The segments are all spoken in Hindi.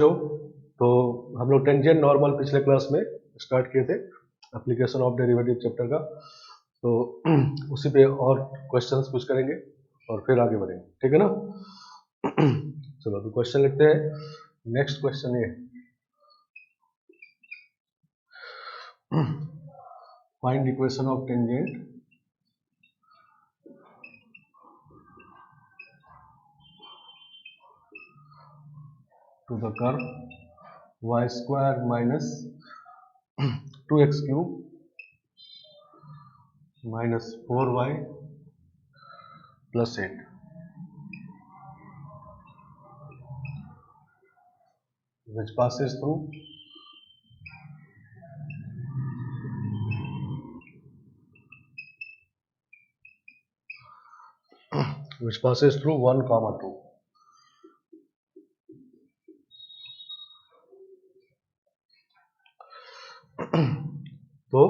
तो हम लोग टेंजेंट नॉर्मल पिछले क्लास में स्टार्ट किए थे एप्लीकेशन ऑफ डेरिवेटिव चैप्टर का। तो उसी पे और क्वेश्चंस कुछ करेंगे और फिर आगे बढ़ेंगे, ठीक है ना। चलो तो क्वेश्चन लिखते हैं। नेक्स्ट क्वेश्चन ये find equation of tangent to the curve y square minus 2x cube minus 4y plus 8 which passes through which passes through 1, 2। तो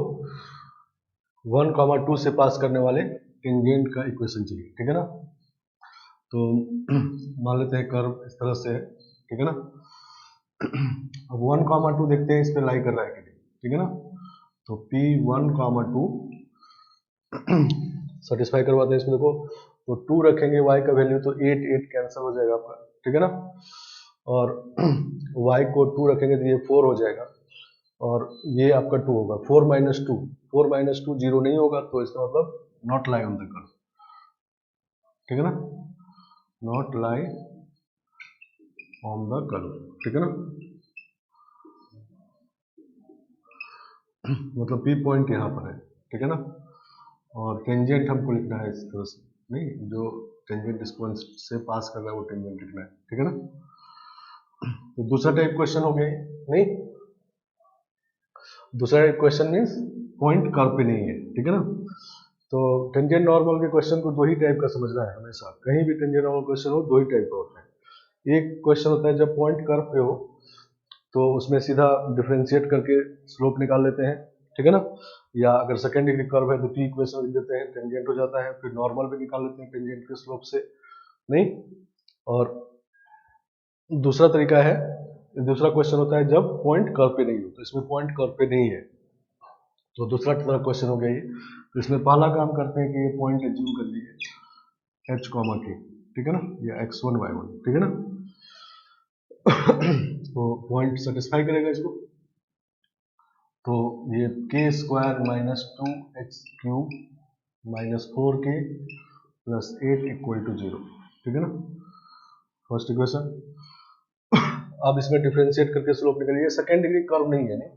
1, 2 से पास करने वाले टेंजेंट का इक्वेशन चाहिए, ठीक है ना। तो मान लेते हैं कर्व इस तरह से है, ठीक है ना। अब 1, 2 देखते हैं इस पे लाई कर रहा है कि नहीं, ठीक है ना। तो P1, 2 सेटिस्फाई करवाते हैं इसमें। देखो तो 2 रखेंगे y का वैल्यू तो 8 कैंसिल हो जाएगा आपका, ठीक है ना। और y को 2 रखेंगे तो ये 4 हो जाएगा और ये आपका 2 होगा। 4 माइनस 2 जीरो नहीं होगा, तो इसका मतलब not lie on the curve, ठीक है ना। Not lie on the curve, ठीक है ना। मतलब P पॉइंट यहाँ पर है, ठीक है ना। और टेंजेंट हमको लिखना है इस तरह से, नहीं जो टेंजेंट इस पॉइंट से पास कर रहा है वो टेंजेंट लिखना है, ठीक है ना। तो दूसरा टाइप क्वेश्चन हो गया, नहीं दूसरा type question means point curve पे नहीं है, ठीक है ना। तो टेंजेंट नॉर्मल के क्वेश्चन को दो ही टाइप का समझना है हमेशा, कहीं भी टेंजेंट नॉर्मल क्वेश्चन हो दो ही टाइप का होता है। एक क्वेश्चन होता है जब पॉइंट कर्व पे हो तो उसमें सीधा डिफरेंशिएट करके स्लोप निकाल लेते हैं, ठीक है ना। या अगर सेकेंड डिग्री कर्व है तो P इक्वेशन लिख देते हैं, टेंजेंट हो जाता है, फिर नॉर्मल भी निकाल लेते हैं टेंजेंट के स्लोप से, नहीं। और दूसरा तरीका है, दूसरा क्वेश्चन होता है जब पॉइंट कर्व पे नहीं हो, तो इसमें पॉइंट कर्व पे नहीं है तो दूसरा तरह क्वेश्चन हो गया ये। तो इसमें पहला काम करते हैं कि ये पॉइंट एज्यूम कर लीजिए h, k, ठीक है ना, या x1, y1, ठीक है ना। तो पॉइंट सेटिस्फाई करेगा इसको। तो ये k square minus 2x³ minus 4k plus 8 equal to 0, ठीक है ना, फर्स्ट इक्वेशन। अब इसमें डिफरेंशिएट करके स्लोप निकालिए। सेकंड डिग्री कर्व नहीं है, नहीं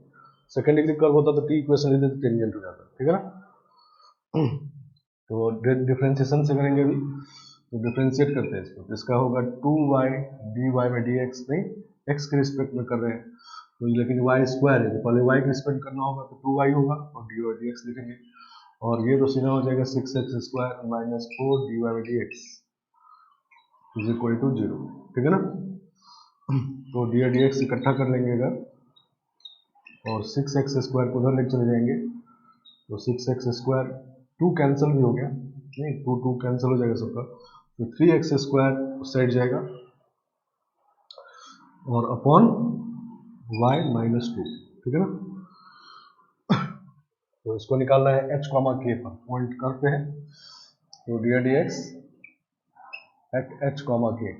सेकंड डिग्री कर्व होता तो T इक्वेशन लेते तो टेंजेंट हो जाता, ठीक है ना। तो डिफरेंशिएशन से करेंगे अभी, तो डिफरेंशिएट करते हैं इसको। इसका होगा 2y dy में dx, नहीं x के रिस्पेक्ट में कर रहे हैं तो, लेकिन y स्क्वायर है तो पहले y के रिस्पेक्ट करना होगा तो 2y होगा और dy by dx लिखेंगे। और ये तो सीधा हो जाएगा 6x square minus 4 dy by dx is equal to 0, ठीक है ना। तो dy dx इकट्ठा कर लेंगे अगर, और 6x स्क्वायर को उधर लेके चले जाएंगे तो 6x स्क्वायर 2 कैंसिल भी हो गया, नहीं 2 कैंसिल हो जाएगा सबका, तो 3x स्क्वायर उस साइड जाएगा और अपॉन y माइनस 2, ठीक है ना। तो इसको निकालना है h, k पर, पॉइंट कर्व पे है तो d dx at h, k,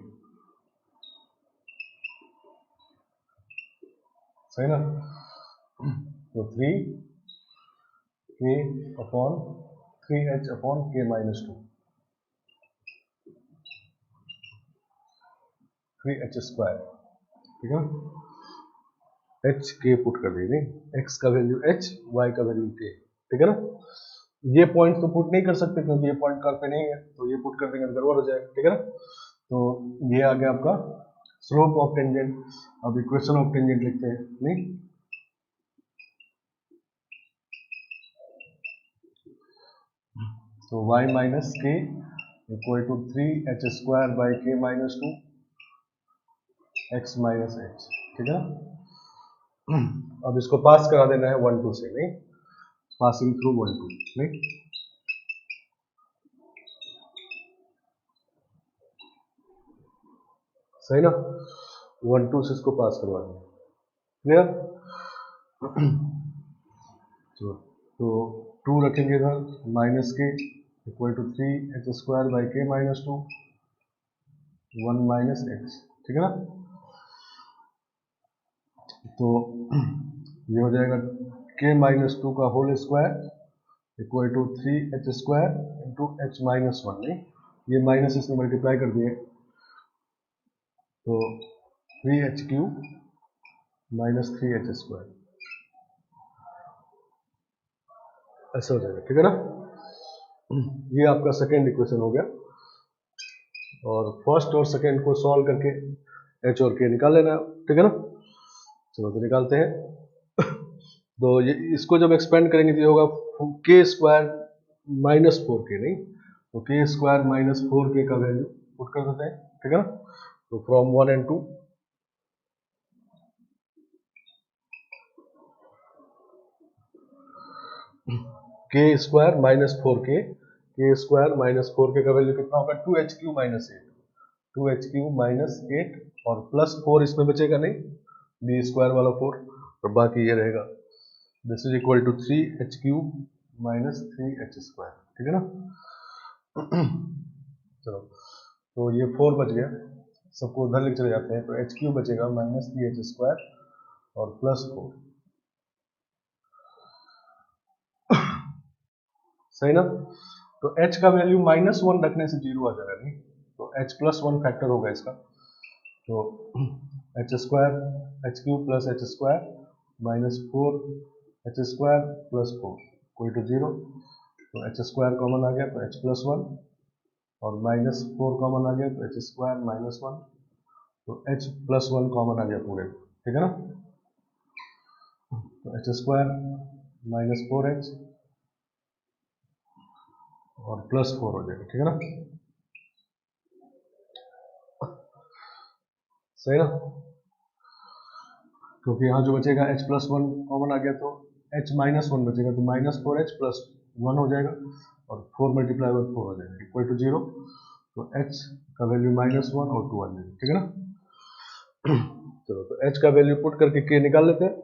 सही ना। तो 3k upon 3h upon k minus 2, 3h square, ठीक है ना। h k पुट कर देंगे, x का वैल्यू h, y का वैल्यू k, ठीक है ना। ये पॉइंट तो पुट नहीं कर सकते क्योंकि ये पॉइंट कर्व पे नहीं है, तो ये पुट कर देंगे तो गड़बड़ हो जाएगा, ठीक है ना। तो ये आ गया आपका स्लोप ऑफ टेंजेंट। अब इक्वेशन ऑफ टेंजेंट लिखते हैं, नहीं तो y minus k equal to 3h square by k minus 2 x minus h, ठीक है ना। अब इसको पास करा देना है 1, 2 से, नहीं पासिंग थ्रू 1, 2, नहीं सही ना। 1 2 से इसको पास करवा दें। क्लियर? तो 2 रखेंगे इधर, minus k equal to 3h² by k minus 2, 1 minus x, ठीक है ना। तो ये हो जाएगा k माइनस 2 का whole square equal to 3h² into h minus 1, नहीं ये माइनस इसमें मल्टीप्लाई कर दिए तो 3h³ माइनस 3h², ऐसा हो जाएगा, ठीक है ना। ये आपका सेकेंड इक्वेशन हो गया, और फर्स्ट और सेकेंड को सॉल्व करके h और k निकाल लेना, ठीक है ना। चलो तो निकालते हैं। तो ये इसको जब एक्सपेंड करेंगे तो ये होगा k² माइनस 4k, नहीं तो k² माइनस 4k का वैल्यू पुट कर देते हैं, ठीक है ना। तो from 1 and 2, k² minus 4k, k² minus 4k का वैल्यू कितना होगा 2h³ माइनस 8, 2h³ माइनस 8 और प्लस 4 इसमें बचेगा नहीं, b² वाला 4, और बाकी ये रहेगा, this is equal to 3h³ minus 3h², ठीक है ना। चलो तो ये 4 बच गया, सबको उधर लेके चले जाते हैं, तो h³ बचेगा माइनस 3h² और प्लस 4, सही ना। तो h का वैल्यू -1 रखने से 0 आ जाएगा, नहीं तो h प्लस 1 फैक्टर होगा इसका, तो h² h³ plus h² minus 4h² plus 4 equal to 0, तो h² कॉमन आ गया तो h प्लस 1, और माइनस 4 कॉमन आ गया तो h² माइनस 1, तो h प्लस 1 कॉमन आ गया पूरे, ठीक है ना। तो h² माइनस 4h और प्लस 4 हो जाएगा, ठीक है ना, सही ना। क्योंकि यहाँ जो बचेगा h प्लस 1 कॉमन आ गया तो h माइनस 1 बचेगा, तो माइनस 4h प्लस 1 हो जाएगा, और 4 मल्टीप्लाई 1 4 हो जाएगा इक्वल टू 0, तो h का वैल्यू -1 और 2 आ जाएगा, ठीक है ना। चलो तो h का वैल्यू पुट करके k निकाल लेते हैं,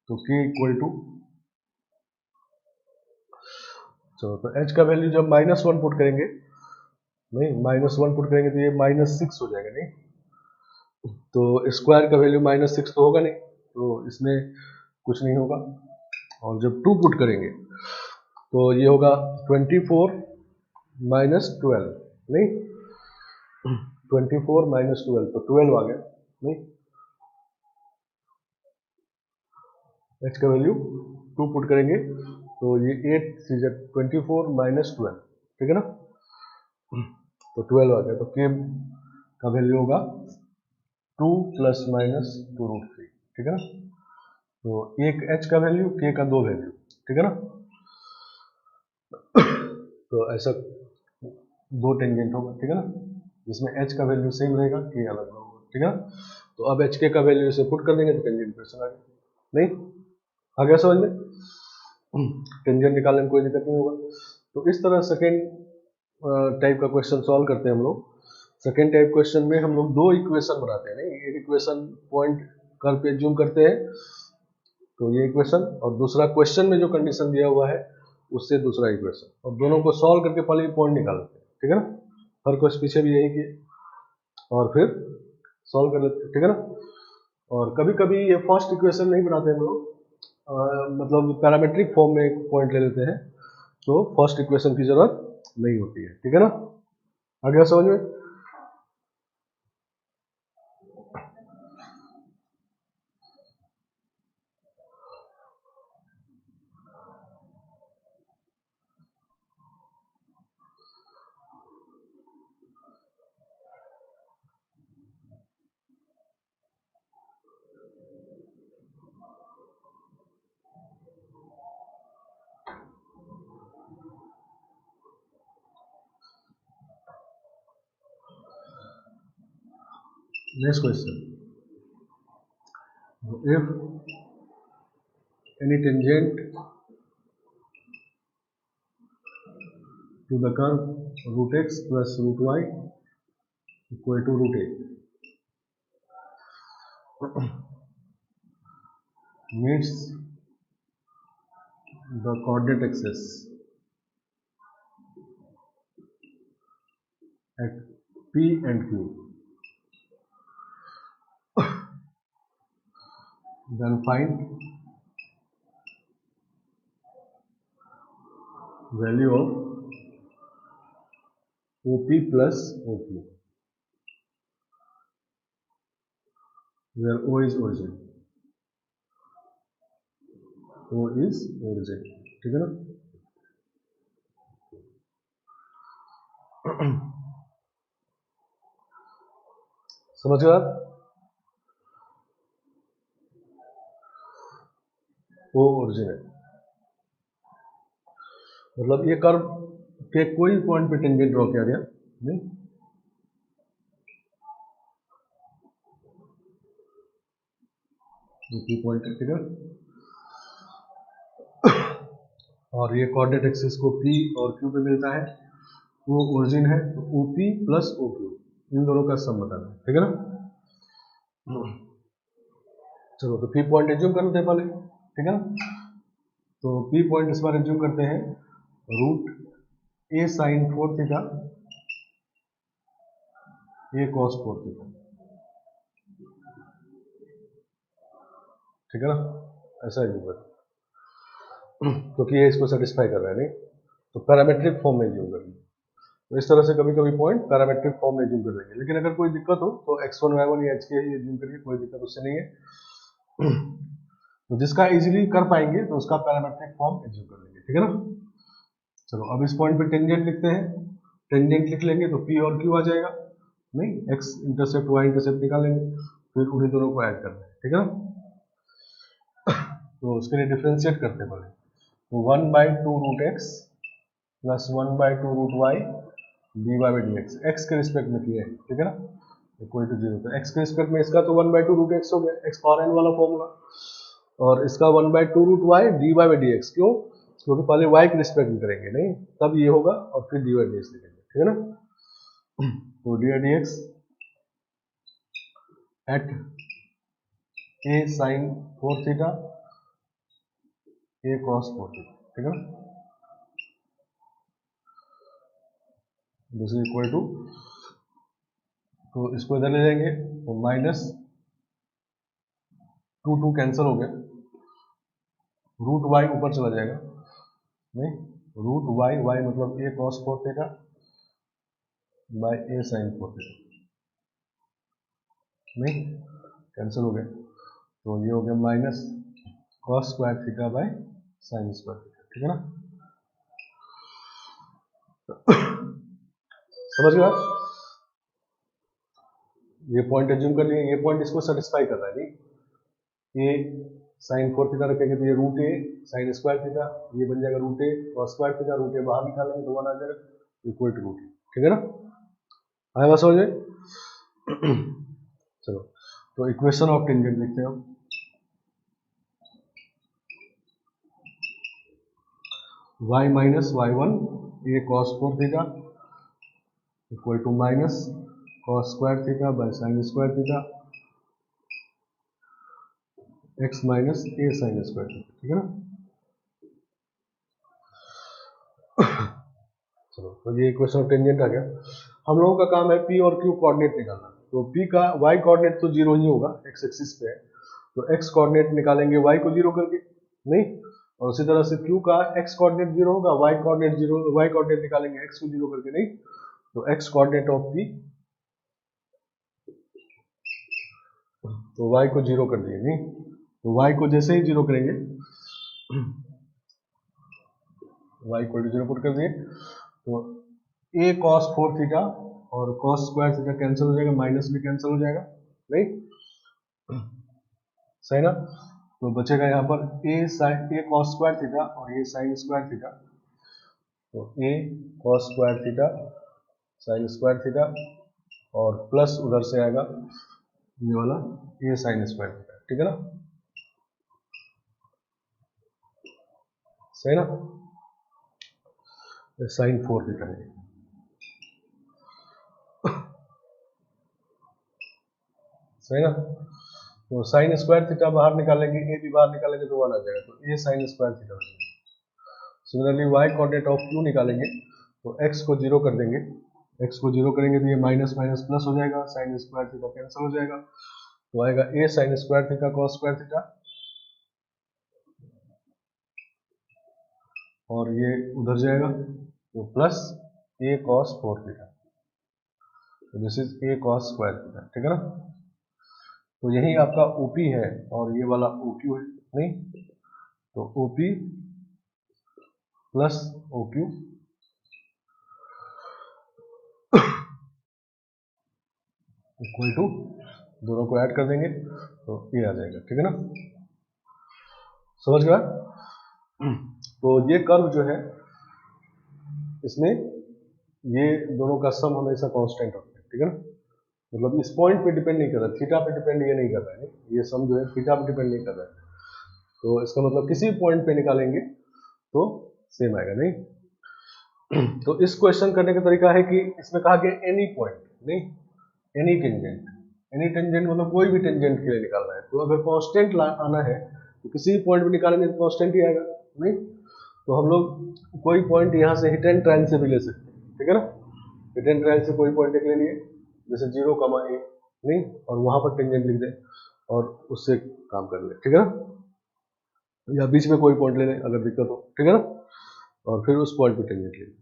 तो k इक्वल टू, चलो तो h का वैल्यू जब -1 पुट करेंगे, नहीं -1 पुट करेंगे तो ये -6 हो जाएगा, नहीं तो स्क्वायर का वैल्यू -6 तो होगा नहीं, तो इसमें कुछ नहीं होगा, और जब 2 पुट करेंगे तो ये होगा 24 माइनस 12, नहीं 24 माइनस 12 तो 12 आ गया, नहीं h का वैल्यू 2 पुट करेंगे तो ये 8 सीजर 24 माइनस 12, ठीक है ना, तो 12 आ गया, तो k का वैल्यू होगा 2 प्लस माइनस 2√3, ठीक है ना। तो एक h का वैल्यू, k का 2 वैल्यू, ठीक है ना। तो ऐसा 2 टेंजेंट होगा, ठीक है ना, जिसमें h का वैल्यू सेम रहेगा, k अलग होगा, ठीक है ना। तो अब hk का वैल्यू इसे पुट कर देंगे तो टेंजेंट इक्वेशन आ गया, नहीं आ गया समझ में, टेंजेंट निकालने में कोई दिक्कत नहीं होगा। तो इस तरह सेकेंड टाइप का क्वेश्चन सॉल्व करते हैं हम लोग। सेकेंड टाइप क्वेश्चन में हम लोग 2 इक्वेशन बनाते हैं, नहीं एक इक्वेशन पॉइंट कर पे जूम करते हैं, तो ये इक्वेशन, और दूसरा क्वेश्चन में जो कंडीशन दिया हुआ है उससे दूसरा इक्वेशन, और दोनों को सॉल्व करके पहले पॉइंट निकाल लेते हैं, ठीक है ना। हर क्वेश्चन पीछे भी यही किए और फिर सॉल्व कर लेते हैं, ठीक है ना। और कभी कभी ये फर्स्ट इक्वेशन नहीं बनाते हम लोग, मतलब पैरामेट्रिक फॉर्म में एक पॉइंट ले लेते हैं, तो फर्स्ट इक्वेशन की जरूरत नहीं होती है, ठीक है ना। आ गया समझ में। Next question, if any tangent to the curve root x plus root y equal to root a, meets the coordinate axis at P and Q, then find value of OP plus OQ, where O is origin. O is origin, ठीक है ना। समझ गए आप? O origin है, मतलब ये कर्व के कोई पॉइंट पे टेंजेंट ड्रॉ किया गया नहीं, P पॉइंट है, ठीक है। और ये कोऑर्डिनेट एक्सिस को P और Q पे मिलता है, वो ओरिजिन है, तो OP प्लस OQ इन दोनों का सम बताना है, ठीक है ना। चलो तो P पॉइंट एज्यूम करते हैं पहले, ठीक है ना। तो P पॉइंट इस बार एज्यूम करते हैं root A sine 4 theta A cos 4 theta, ठीक है ना, ऐसा एज्यूम करते हैं क्योंकि ये इसको सेटिस्फाई कर रहा है, नहीं तो पैरामेट्रिक फॉर्म में एज्यूम करेंगे। तो इस तरह से कभी कभी पॉइंट पैरामेट्रिक फॉर्म में एज्यूम कर लेंगे, लेकिन अगर कोई दिक्कत हो तो x1 y1 या hk ही एज्यूम करिए, कोई दिक्कत उससे नहीं है। तो जिसका इजीली कर पाएंगे तो उसका पैरामेट्रिक फॉर्म एज्यूम कर लेंगे, ठीक है ना। चलो अब इस पॉइंट पे टेंजेंट लिखते हैं, टेंजेंट लिख लेंगे तो P और Q आ जाएगा, नहीं x इंटरसेप्ट y इंटरसेप्ट निकालेंगे, फिर उन्हीं दोनों को ऐड करना है, ठीक है ना। तो उसके लिए डिफरेंशिएट करते हैं पहले, तो 1/2 root x plus 1/2 root y dy by dx, x के रिस्पेक्ट में किए हैं, ठीक है ना, इक्वल टू 0। तो x के रिस्पेक्ट में इसका तो 1/2 रूट x हो गया, x पावर n वाला फॉर्मूला, और इसका 1/2 root y dy by dx, क्यों, क्योंकि पहले y के रिस्पेक्ट में करेंगे, नहीं तब ये होगा और फिर dy बाई dx लिखेंगे, ठीक है ना। तो dy dx at a sine 4 theta a cos 4 theta, ठीक है ना, दिस इज इक्वल टू, तो इसको इधर ले जाएंगे तो माइनस 2 कैंसिल हो गया, रूट y ऊपर चला जाएगा, नहीं रूट y मतलब a cos 4 theta by a sin 4 theta, नहीं कैंसिल हो गया, तो ये हो गया minus cos square theta by sin square theta, ठीक है ना। समझ गए आप? ये पॉइंट एज्यूम कर लिए, ये पॉइंट इसको सेटिस्फाई कर रहा है, नहीं ये sin 4 थीटा रखेंगे तो ये root a sin square theta, ये बन जाएगा root a cos square theta, root a बाहर निकालेंगे तो 1 आ जाएगा, इक्वल टू रूट, ठीक है ना, आया बात समझ में। चलो तो इक्वेशन ऑफ टेंजेंट लिखते हैं हम, y minus y1 a cos 4 theta equal to minus cos square theta by sin square theta x minus a sin square theta, ठीक है ना। चलो तो ये इक्वेशन ऑफ टेंजेंट आ गया। हम लोगों का काम है P और Q कोऑर्डिनेट निकालना, तो P का y कोऑर्डिनेट तो 0 ही होगा, x एक्सिस पे है, तो x कोऑर्डिनेट निकालेंगे y को 0 करके, नहीं, और उसी तरह से Q का x कोऑर्डिनेट 0 होगा, y कोऑर्डिनेट 0, y कोऑर्डिनेट निकालेंगे x को 0 करके, नहीं, तो x कोऑर्डिनेट ऑफ P, तो y को 0 कर दिए, नहीं, तो y को जैसे ही 0 करेंगे, y को 0 पुट कर दिए, तो a cos 4 थीटा और cos स्क्वायर थीटा कैंसिल हो जाएगा, माइनस भी कैंसिल हो जाएगा, नहीं सही ना। तो बचेगा यहाँ पर a cos स्क्वायर थीटा और a sin स्क्वायर थीटा, तो a cos square theta sin square theta और प्लस उधर से आएगा ये वाला a sin स्क्वायर थीटा, ठीक है ना, सही ना, sin 4 थीटा है, सही ना। तो साइन स्क्वायर थीटा बाहर निकालेंगे, ए भी बाहर निकालेंगे तो 1 आ जाएगा, तो ए साइन स्क्वायर थीटा हो जाएगा। Similarly y coordinate of Q निकालेंगे तो एक्स को 0 कर देंगे, एक्स को 0 करेंगे तो ये माइनस माइनस प्लस हो जाएगा, साइन स्क्वायर थीटा कैंसिल हो जाएगा, तो आएगा A sine square theta cos square theta, और ये उधर जाएगा तो प्लस ए कॉस 4 थीटा, तो this is A cos square theta, ठीक है ना। तो यही आपका ओपी है और ये वाला ओक्यू है, नहीं तो OP plus OQ equal to, दोनों को ऐड कर देंगे तो ये आ जाएगा, ठीक है ना, समझ गया। तो ये कर्व जो है इसमें ये दोनों का सम हमेशा कांस्टेंट होता है, ठीक है ना, मतलब इस पॉइंट पे डिपेंड नहीं कर रहा, थीटा पे डिपेंड ये नहीं कर रहा है, ये सम जो है थीटा पे डिपेंड नहीं कर रहा है, तो इसका मतलब किसी पॉइंट पे निकालेंगे तो सेम आएगा, नहीं। तो इस क्वेश्चन करने का तरीका है कि इसमें कहा गया एनी पॉइंट, नहीं एनी टेंजेंट, एनी टेंजेंट मतलब कोई भी टेंजेंट के लिए निकालना है, तो अगर कांस्टेंट आना है तो किसी भी पॉइंट पे निकालेंगे तो कांस्टेंट ही आएगा, नहीं तो हम लोग कोई पॉइंट यहाँ से हिट एंड ट्रायल से भी ले सकते हैं, ठीक है ना, हिट एंड ट्रायल से कोई पॉइंट एक ले लिए जैसे 0, a, नहीं, और वहां पर टेंजेंट लिख दे और उससे काम कर ले, ठीक है ना, या बीच में कोई पॉइंट ले लें अगर दिक्कत हो, ठीक है ना, और फिर उस पॉइंट पे टेंजेंट ले लें।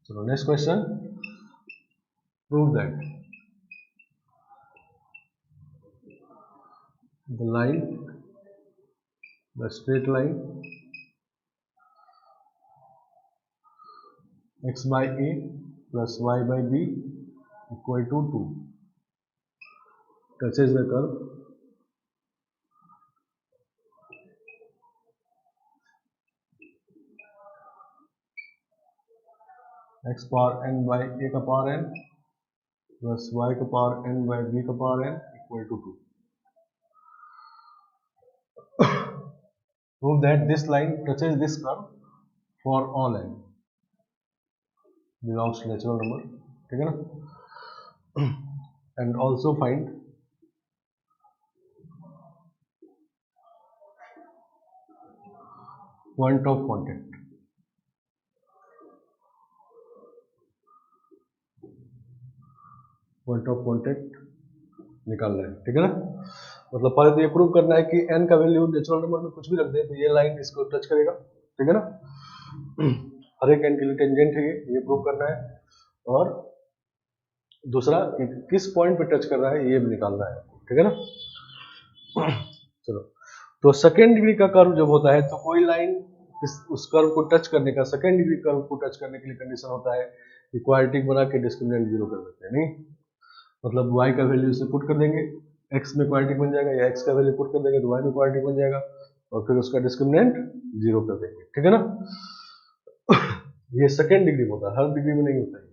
चलो next question, prove that the line, the straight line x by a plus y by b equal to 2 touches the curve x power n by a का power n plus y का power n by b का power n equal to 2. Prove that this line touches this curve for all n belongs to natural number, ठीक है ना, and also find point of contact. Point of contact निकालना है, ठीक है ना, मतलब पहले तो ये प्रूव करना है कि n का वैल्यू नेचुरल नंबर में कुछ भी रख दे तो ये लाइन इसको टच करेगा, ठीक है ना, हर एक n के लिए टेंजेंट है ये प्रूव करना है, और दूसरा कि किस पॉइंट पे टच कर रहा है ये भी निकालना है, ठीक है ना। चलो, तो सेकेंड डिग्री का कर्व जब होता है तो कोई लाइन उस कर्व को टच करने का, सेकेंड डिग्री कर्व को टच करने के लिए कंडीशन होता है कि क्वाड्रेटिक बना के डिस्क्रिमिनेंट 0 कर देते हैं, नहीं मतलब y का वैल्यू से पुट कर देंगे, x में क्वाड्रेटिक बन जाएगा, या x का वैल्यू पुट कर देंगे तो y में क्वाड्रेटिक बन जाएगा, और फिर उसका डिस्क्रिमिनेंट 0 कर देंगे, ठीक है ना। ये सेकेंड डिग्री में होता है, हर डिग्री में नहीं होता है,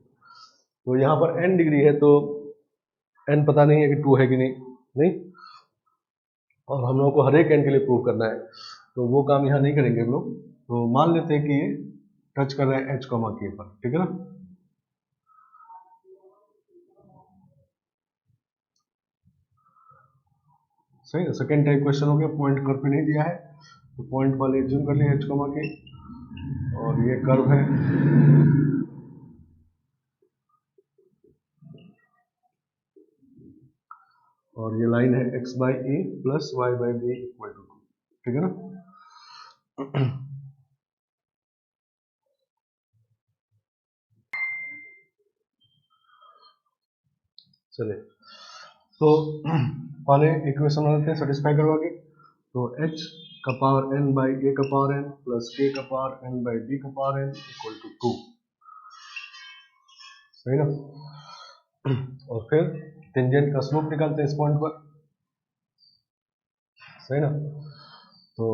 तो यहाँ पर n डिग्री है तो n पता नहीं है कि 2 है कि नहीं, और हम लोग को हर एक n के लिए प्रूव करना है, तो वो काम यहाँ नहीं करेंगे हम लोग, तो मान लेते हैं कि ये टच कर रहा है h, k पर, ठीक है ना। सही है, सेकेंड टाइप क्वेश्चन हो गया, पॉइंट कर्व पे नहीं दिया है तो पॉइंट वाले एज्यूम कर लिया h, k, और ये कर्व है, और ये लाइन है x by a plus y by b equal to 2, ठीक है ना। चलिए, तो पहले इक्वेशन बनाते हैं सेटिस्फाई करवा के, तो h का पावर n बाई a का पावर n प्लस k का पावर n बाई b का पावर n इक्वल टू 2, सही ना, और फिर टेंजेंट का स्लोप निकालते हैं इस पॉइंट पर, सही ना। तो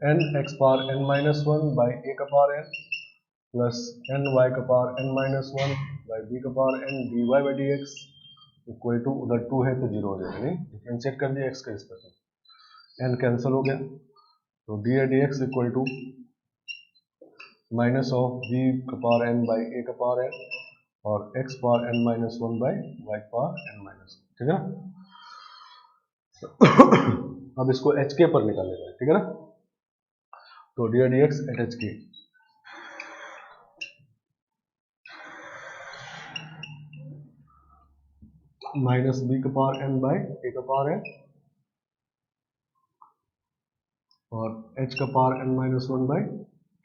N X power N minus one by ए का power N plus N Y का power N minus one by B का power N D Y by D x equal to, उधर टू है तो जीरो हो जाएगा, नहीं डिफ्रेंशिएट कर दिया एक्स का इस पर, एन कैंसिल हो गया, तो d d x equal to minus of b का पावर एन बाई ए का पावर एन और x power N minus one by y power N minus one, ठीक है ना। अब इसको एच के पर निकालेगा, ठीक है ना। तो d d x at h k minus b का पावर एन बाई ए का पावर एन और एच का power N minus one by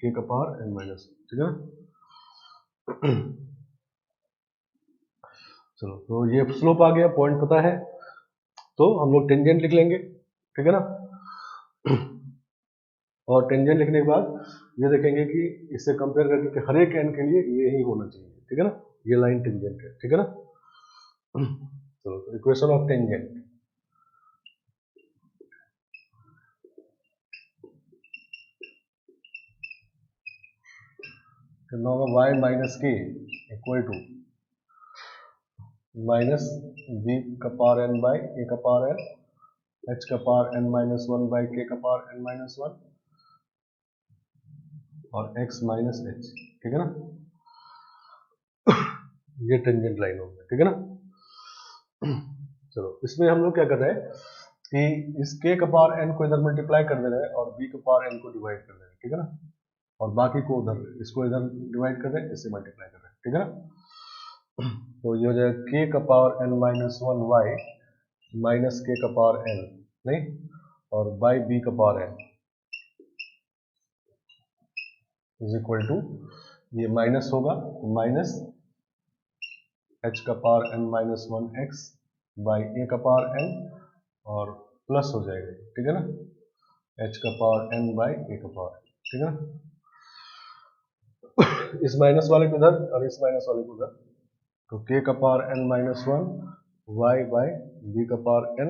k का पावर एन माइनस, ठीक है। चलो, तो ये स्लोप आ गया, पॉइंट पता है, तो हम लोग टेंजेंट लिख लेंगे, ठीक है ना। और टेंजेंट लिखने के बाद ये देखेंगे कि इससे कंपेयर करके कि हर एक एन के लिए ये ही होना चाहिए, ठीक है ना, ये लाइन टेंजेंट है, ठीक है ना। चलो, equation of tangent, y minus k equal to minus b का पावर एन बाई ए का पावर एन एच का power N minus one by k का पावर एन माइनस वन और x माइनस एच, ठीक है ना। ये टेंजेंट लाइन हो गया, ठीक है ना। चलो, इसमें हम लोग क्या कर रहे हैं कि इस k का पावर n को इधर मल्टीप्लाई कर दे रहे हैं और b का पावर n को डिवाइड कर दे रहे हैं, ठीक है ना, और बाकी को उधर, इसको इधर डिवाइड कर रहे हैं, इससे मल्टीप्लाई कर रहे हैं, ठीक है ना। तो ये हो जाएगा k का power n minus one y minus k का पावर n, नहीं, और बाई b का power n is equal to, ये माइनस होगा, माइनस h का power n minus one x by ए का पावर n और प्लस हो जाएगा, ठीक है ना, h का पावर n बाई ए का पावर, ठीक है ना। इस माइनस वाले को इधर और इस माइनस वाले को उधर, तो k का power n minus one y by B का पावर n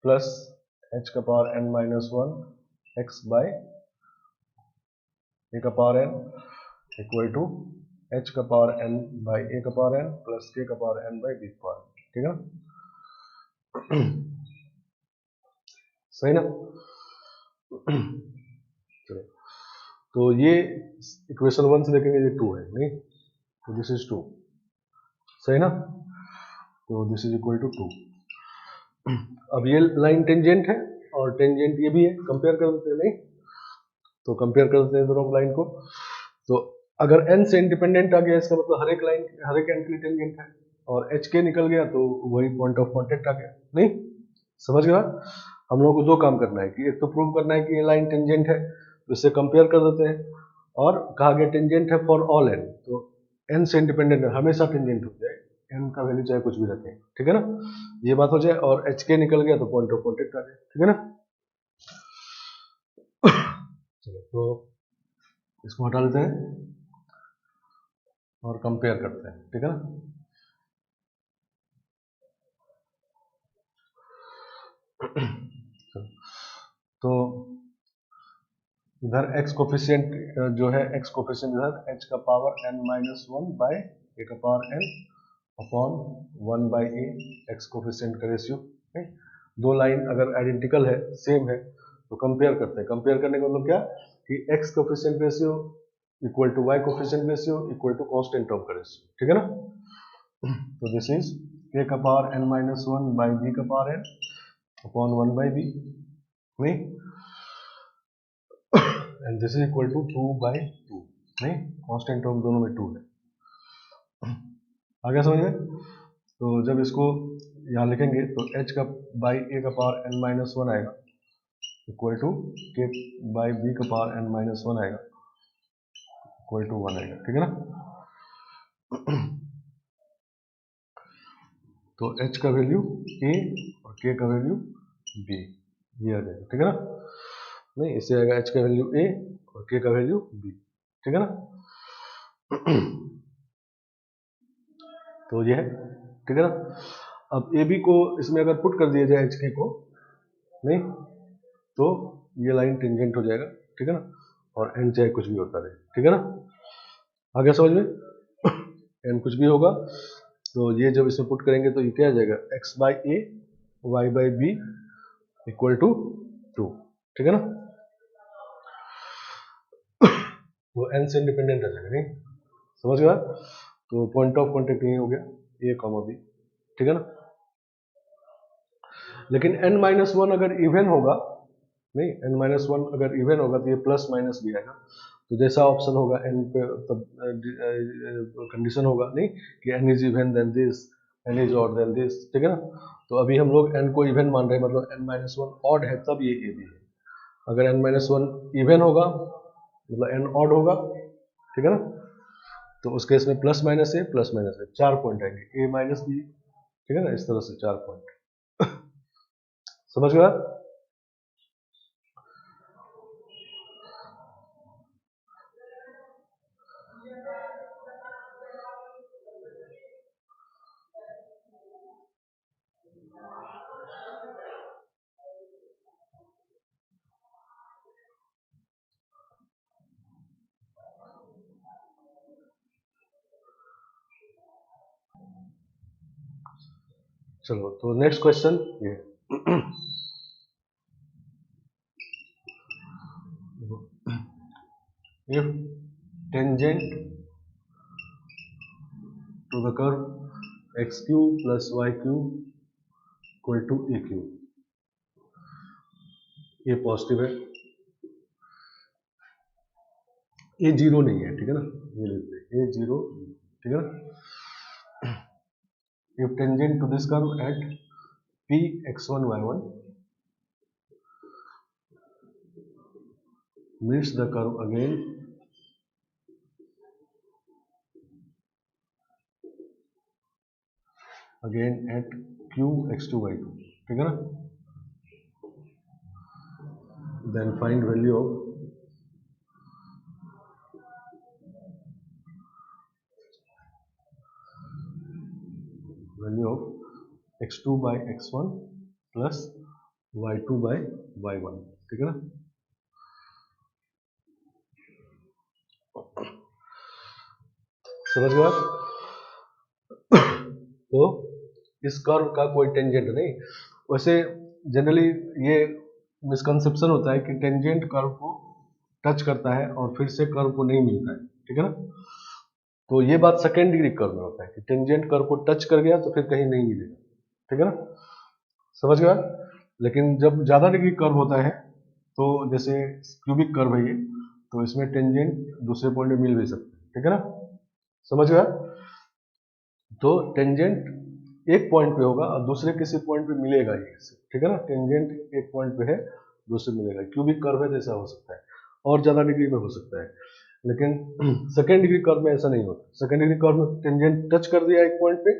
प्लस h का power n minus one x by ए का power n equal to h का पावर n बाई ए का पावर n प्लस k का पावर n बाई बी का पावर, ठीक है ना। सही ना। चलो, तो ये इक्वेशन वन से देखेंगे, ये टू है, नहीं, तो दिस इज टू, सही ना। तो this is equal to two. अब ये लाइन टेंजेंट है और टेंजेंट ये भी है, कंपेयर कर देते हैं, नहीं, तो कंपेयर कर देते हैं दोनों लाइन को। तो अगर n से इंडिपेंडेंट आ गया, इसका मतलब हर एक लाइन, हर एक n के लिए टेंजेंट है, और एच के निकल गया तो वही पॉइंट ऑफ कांटेक्ट आ गया, नहीं, समझ गया। हम लोगों को दो काम करना है कि एक तो प्रूव करना है कि ये लाइन टेंजेंट है, तो इससे कंपेयर कर देते हैं, और कहा गया टेंजेंट है फॉर ऑल n, तो n से इंडिपेंडेंट है, हमेशा टेंजेंट हो जाए, n का वैल्यू चाहे कुछ भी रखें, ठीक है ना, ये बात हो जाए, और एच के निकल गया तो पॉइंट ऑफ कांटेक्ट आ जाए, ठीक है ना। चलो, तो इसको हटा लेते हैं और कंपेयर करते हैं, ठीक है ना। तो इधर x कोफिशिएंट जो है, x कोफिशिएंट इधर h का power n minus one by ए का power n upon one by A, x coefficient का रेशियो, दो लाइन अगर आइडेंटिकल है, सेम है, तो कंपेयर करते हैं। कंपेयर करने का मतलब क्या कि x coefficient ratio equal to y coefficient ratio equal to constant term का रेशियो, ठीक है ना। तो दिस इज k का power n minus one by b का power n upon one by b, नहीं, and this is equal to two by two, नहीं, कांस्टेंट टर्म दोनों में टू है। आगे समझ में। तो जब इसको यहाँ लिखेंगे तो h का बाई ए का पावर n माइनस वन आएगा equal to k by B का पावर n माइनस वन आएगा इक्वल टू वन आएगा, ठीक है ना। तो h का वैल्यू a और k का वैल्यू b, ये आ जाएगा, ठीक है ना, नहीं, इससे आएगा h का वैल्यू a और k का वैल्यू b, ठीक है ना। तो ये है, ठीक है ना। अब ए बी को इसमें अगर पुट कर दिया जाए एच के को, नहीं, तो ये लाइन टेंजेंट हो जाएगा, ठीक है ना, और एन चाहे कुछ भी होता रहे, ठीक है ना, आ गया समझ में। एन कुछ भी होगा तो ये जब इसमें पुट करेंगे तो ये क्या आ जाएगा, x by a y by b equal to 2, ठीक है ना, वो एन से इंडिपेंडेंट आ जाएगा, नहीं समझ गया। तो पॉइंट ऑफ कॉन्टेक्ट यही हो गया, ए कॉमा बी, ठीक है ना। लेकिन n माइनस वन अगर इवन होगा, नहीं n माइनस वन अगर इवन होगा तो ये प्लस माइनस भी आएगा, तो जैसा ऑप्शन होगा n पे तब कंडीशन होगा, नहीं कि n is even then this, n is odd then this, ठीक है ना। तो अभी हम लोग n को इवन मान रहे हैं, मतलब n माइनस वन ऑड है तब ये a भी है। अगर n माइनस वन इवन होगा मतलब n ऑड होगा, ठीक है ना, तो उस केस में प्लस माइनस है, प्लस माइनस है, 4 पॉइंट आएंगे, a माइनस बी, ठीक है ना, इस तरह से 4 पॉइंट। समझ गया। चलो तो नेक्स्ट क्वेश्चन ये if tangent to the curve xq plus yq equal to aq, ये पॉजिटिव है, ये जीरो नहीं है, ठीक है ना, ये लिखते हैं ये जीरो, ठीक है ना। if tangent to this curve at p x1 y1 meets the curve again at q x2 y2, ठीक है ना, then find value of x2 by x1 plus y2 by y1, ठीक है ना। समझ गया। तो इस कर्व का कोई टेंजेंट नहीं, वैसे जनरली ये मिसकंसेप्शन होता है कि टेंजेंट कर्व को टच करता है और फिर से कर्व को नहीं मिलता है, ठीक है ना। तो ये बात सेकेंड डिग्री कर्व में होता है कि टेंजेंट कर्व को टच कर गया तो फिर कहीं नहीं मिलेगा, ठीक है ना, समझ गया। लेकिन जब ज्यादा डिग्री कर्व होता है तो जैसे क्यूबिक कर्व है ये, तो इसमें टेंजेंट दूसरे पॉइंट में मिल भी सकते हैं, ठीक है ना, समझ गया। तो टेंजेंट एक पॉइंट पे होगा और दूसरे किसी पॉइंट पे मिलेगा ही, ठीक है ना, टेंजेंट एक पॉइंट पे है दूसरे मिलेगा, क्यूबिक कर्व है जैसा हो सकता है और ज्यादा डिग्री में हो सकता है, लेकिन सेकेंड डिग्री कर्व में ऐसा नहीं होता। सेकेंड डिग्री कर्व में टेंजेंट टच कर दिया एक पॉइंट पे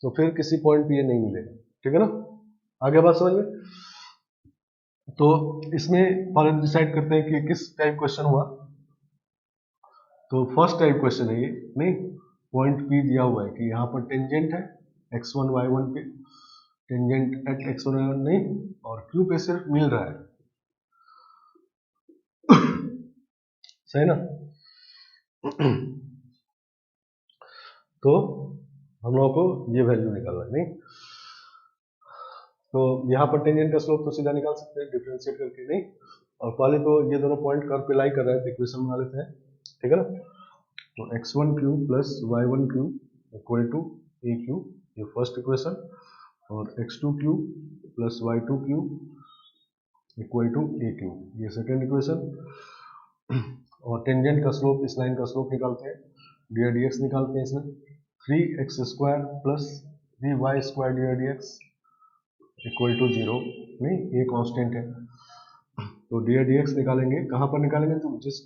तो फिर किसी पॉइंट पे ये नहीं मिलेगा, ठीक है ना, आगे बात समझ में। तो इसमें पहले डिसाइड करते हैं कि किस टाइप क्वेश्चन हुआ। तो फर्स्ट टाइप क्वेश्चन है ये, नहीं पॉइंट पी दिया हुआ है कि यहाँ पर टेंजेंट है x1 y1 पे, टेंजेंट एट x1 y1 नहीं, और क्यू पे सिर्फ मिल रहा है, सही ना। तो हम लोगों को ये वैल्यू निकालना है, नहीं तो यहाँ पर टेंजेंट का स्लोप तो सीधा निकाल सकते हैं डिफरेंशिएट करके, नहीं, और पहले तो ये दोनों पॉइंट कर्व पे लाई कर रहे हैं तो इक्वेशन बना लेते हैं, ठीक है ना। तो x1 cube plus y1 cube equal to a cube, ये फर्स्ट इक्वेशन, और x2 cube plus y2 cube equal to a cube, ये सेकेंड इक्वेशन। और टेंजेंट का स्लोप, इस लाइन का स्लोप निकालते हैं, डी डी एक्स निकालते हैं इसमें, 3x square plus 3y square d d x equal to 0, नहीं ये कांस्टेंट है, तो डी डी एक्स निकालेंगे, कहाँ पर निकालेंगे, तो जिस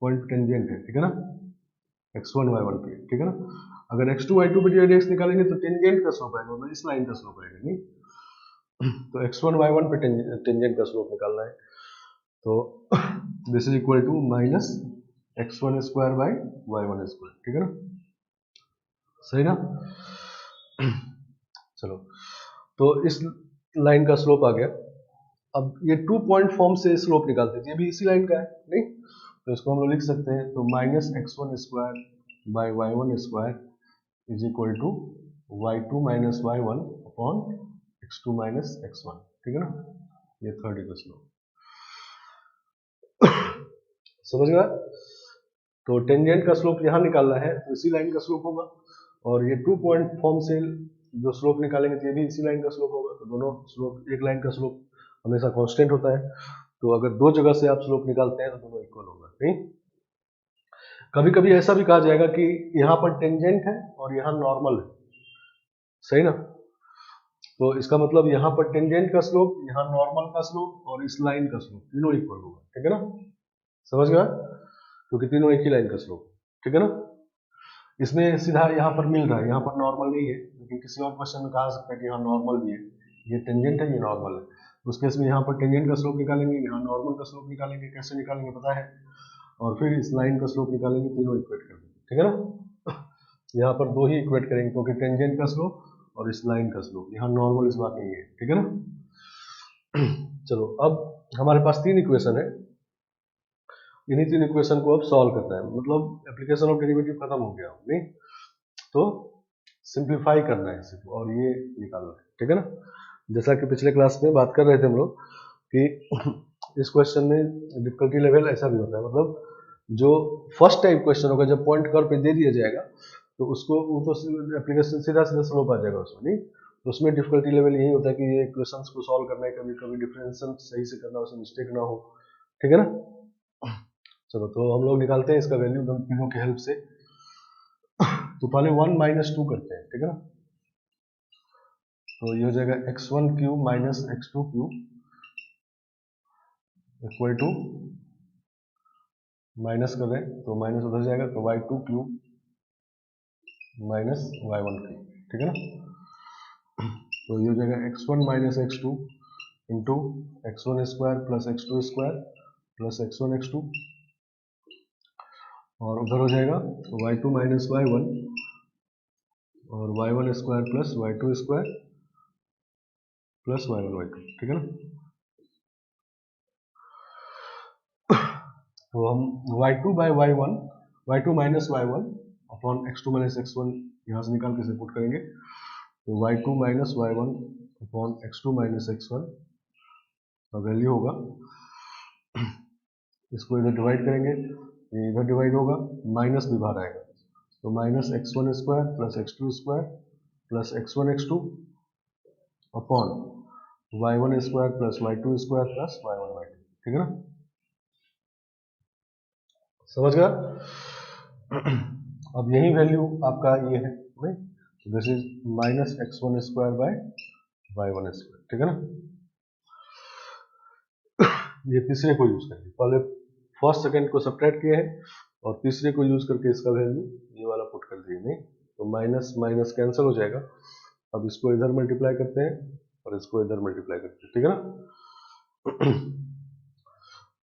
पॉइंट टेंजेंट है, ठीक है ना, x1 y1 पे, ठीक है ना। अगर x2 y2 पे डी एक्स निकालेंगे तो टेंजेंट का स्लोप आएगा, मतलब इस लाइन का स्लोप आएगा, नहीं तो x1 y1 पे टेंजेंट का स्लोप निकालना है, तो this is equal to minus x1 square by y1 square, ठीक है ना, सही ना। चलो तो इस लाइन का स्लोप आ गया, अब ये 2 पॉइंट फॉर्म से स्लोप निकालते थे, ये भी इसी लाइन का है नहीं, तो इसको हम लोग लिख सकते हैं, तो minus x1 square by y1 square is equal to y2 minus y1 upon x2 minus x1, ठीक है ना, ये थर्ड इक्वेशन समझ गया। तो टेंजेंट का स्लोप यहाँ निकालना है तो इसी लाइन का स्लोप होगा, और ये 2 पॉइंट फॉर्म से जो स्लोप निकालेंगे तो ये भी इसी लाइन का स्लोप होगा, तो दोनों स्लोप, एक लाइन का स्लोप हमेशा कांस्टेंट होता है, तो अगर दो जगह से आप स्लोप निकालते हैं तो दोनों इक्वल होगा नहीं। कभी कभी ऐसा भी कहा जाएगा कि यहाँ पर टेंजेंट है और यहाँ नॉर्मल है, सही ना, तो इसका मतलब यहाँ पर टेंजेंट का स्लोप, यहाँ नॉर्मल का स्लोप और इस लाइन का स्लोप तीनों इक्वल होगा, ठीक है ना, समझ गया, क्योंकि तीनों एक ही लाइन का स्लोप, ठीक है ना। इसमें सीधा यहाँ पर मिल रहा है, यहाँ पर नॉर्मल नहीं है, लेकिन किसी और क्वेश्चन में कहा सकता है कि यहाँ नॉर्मल भी है, ये टेंजेंट है ये नॉर्मल है, उस केस में यहाँ पर टेंजेंट का स्लोप निकालेंगे, यहाँ नॉर्मल का स्लोप निकालेंगे, कैसे निकालेंगे पता है, और फिर इस लाइन का स्लोप निकालेंगे, तीनों इक्वेट कर देंगे, ठीक है ना। यहाँ पर दो ही इक्वेट करेंगे क्योंकि टेंजेंट का स्लोप और इस लाइन का स्लोप, यहाँ नॉर्मल इस बात नहीं है, ठीक है ना। चलो अब हमारे पास तीन इक्वेशन है, इन्हीं तीन इक्वेशन को अब सॉल्व करना है, मतलब एप्लीकेशन ऑफ डेरिवेटिव खत्म हो गया नहीं, तो सिंप्लीफाई करना है सिर्फ और ये निकालना है, ठीक है ना। जैसा कि पिछले क्लास में बात कर रहे थे हम लोग कि इस क्वेश्चन में डिफिकल्टी लेवल ऐसा भी होता है, मतलब जो फर्स्ट टाइप क्वेश्चन होगा जब पॉइंट कर्व पे दे दिया जाएगा तो उसको वो तो एप्लीकेशन सीधा सीधा स्लोप आ जाएगा उसमें नहीं, तो उसमें डिफिकल्टी लेवल यही होता है कि ये इक्वेशंस को सॉल्व करना है, कभी कभी डिफरेंशियल सही से करना, उसमें मिस्टेक ना हो, ठीक है ना। चलो तो हम लोग निकालते हैं इसका वैल्यू दोनों तीनों की हेल्प से, तो पहले 1 माइनस 2 करते हैं, ठीक है ना, तो ये हो जाएगा x1 cube minus x2 cube equal to, minus कर दें तो माइनस उधर जाएगा तो y2 cube minus y1 cube, ठीक है ना, तो ये हो जाएगा x1 minus x2 into x1 square plus x2 square plus x1 x2, और उधर हो जाएगा तो y2 माइनस y1 और y1 square plus y2 square plus y1 y2, ठीक है ना। तो हम y2 by y1, y2 minus y1 upon x2 minus x1 यहाँ से निकाल के इसे पुट करेंगे, तो y2 minus y1 upon x2 minus x1 का वैल्यू होगा, इसको इधर डिवाइड करेंगे, ये इधर डिवाइड होगा, माइनस भी बाहर आएगा, तो minus x1 square plus x2 square plus x1 x2 upon y1 square plus y2 square plus y1 y2, ठीक है ना, समझ गया। अब यही वैल्यू आपका ये है नहीं, this is minus x1 square by y1 square, ठीक है ना। ये तीसरे को यूज करके, पहले फर्स्ट सेकंड को सब्ट्रैक्ट किए हैं और तीसरे को यूज करके इसका वैल्यू ये वाला पुट कर दिए नहीं, तो माइनस माइनस कैंसिल हो जाएगा, अब इसको इधर मल्टीप्लाई करते हैं और इसको इधर मल्टीप्लाई करते हैं, ठीक है ना।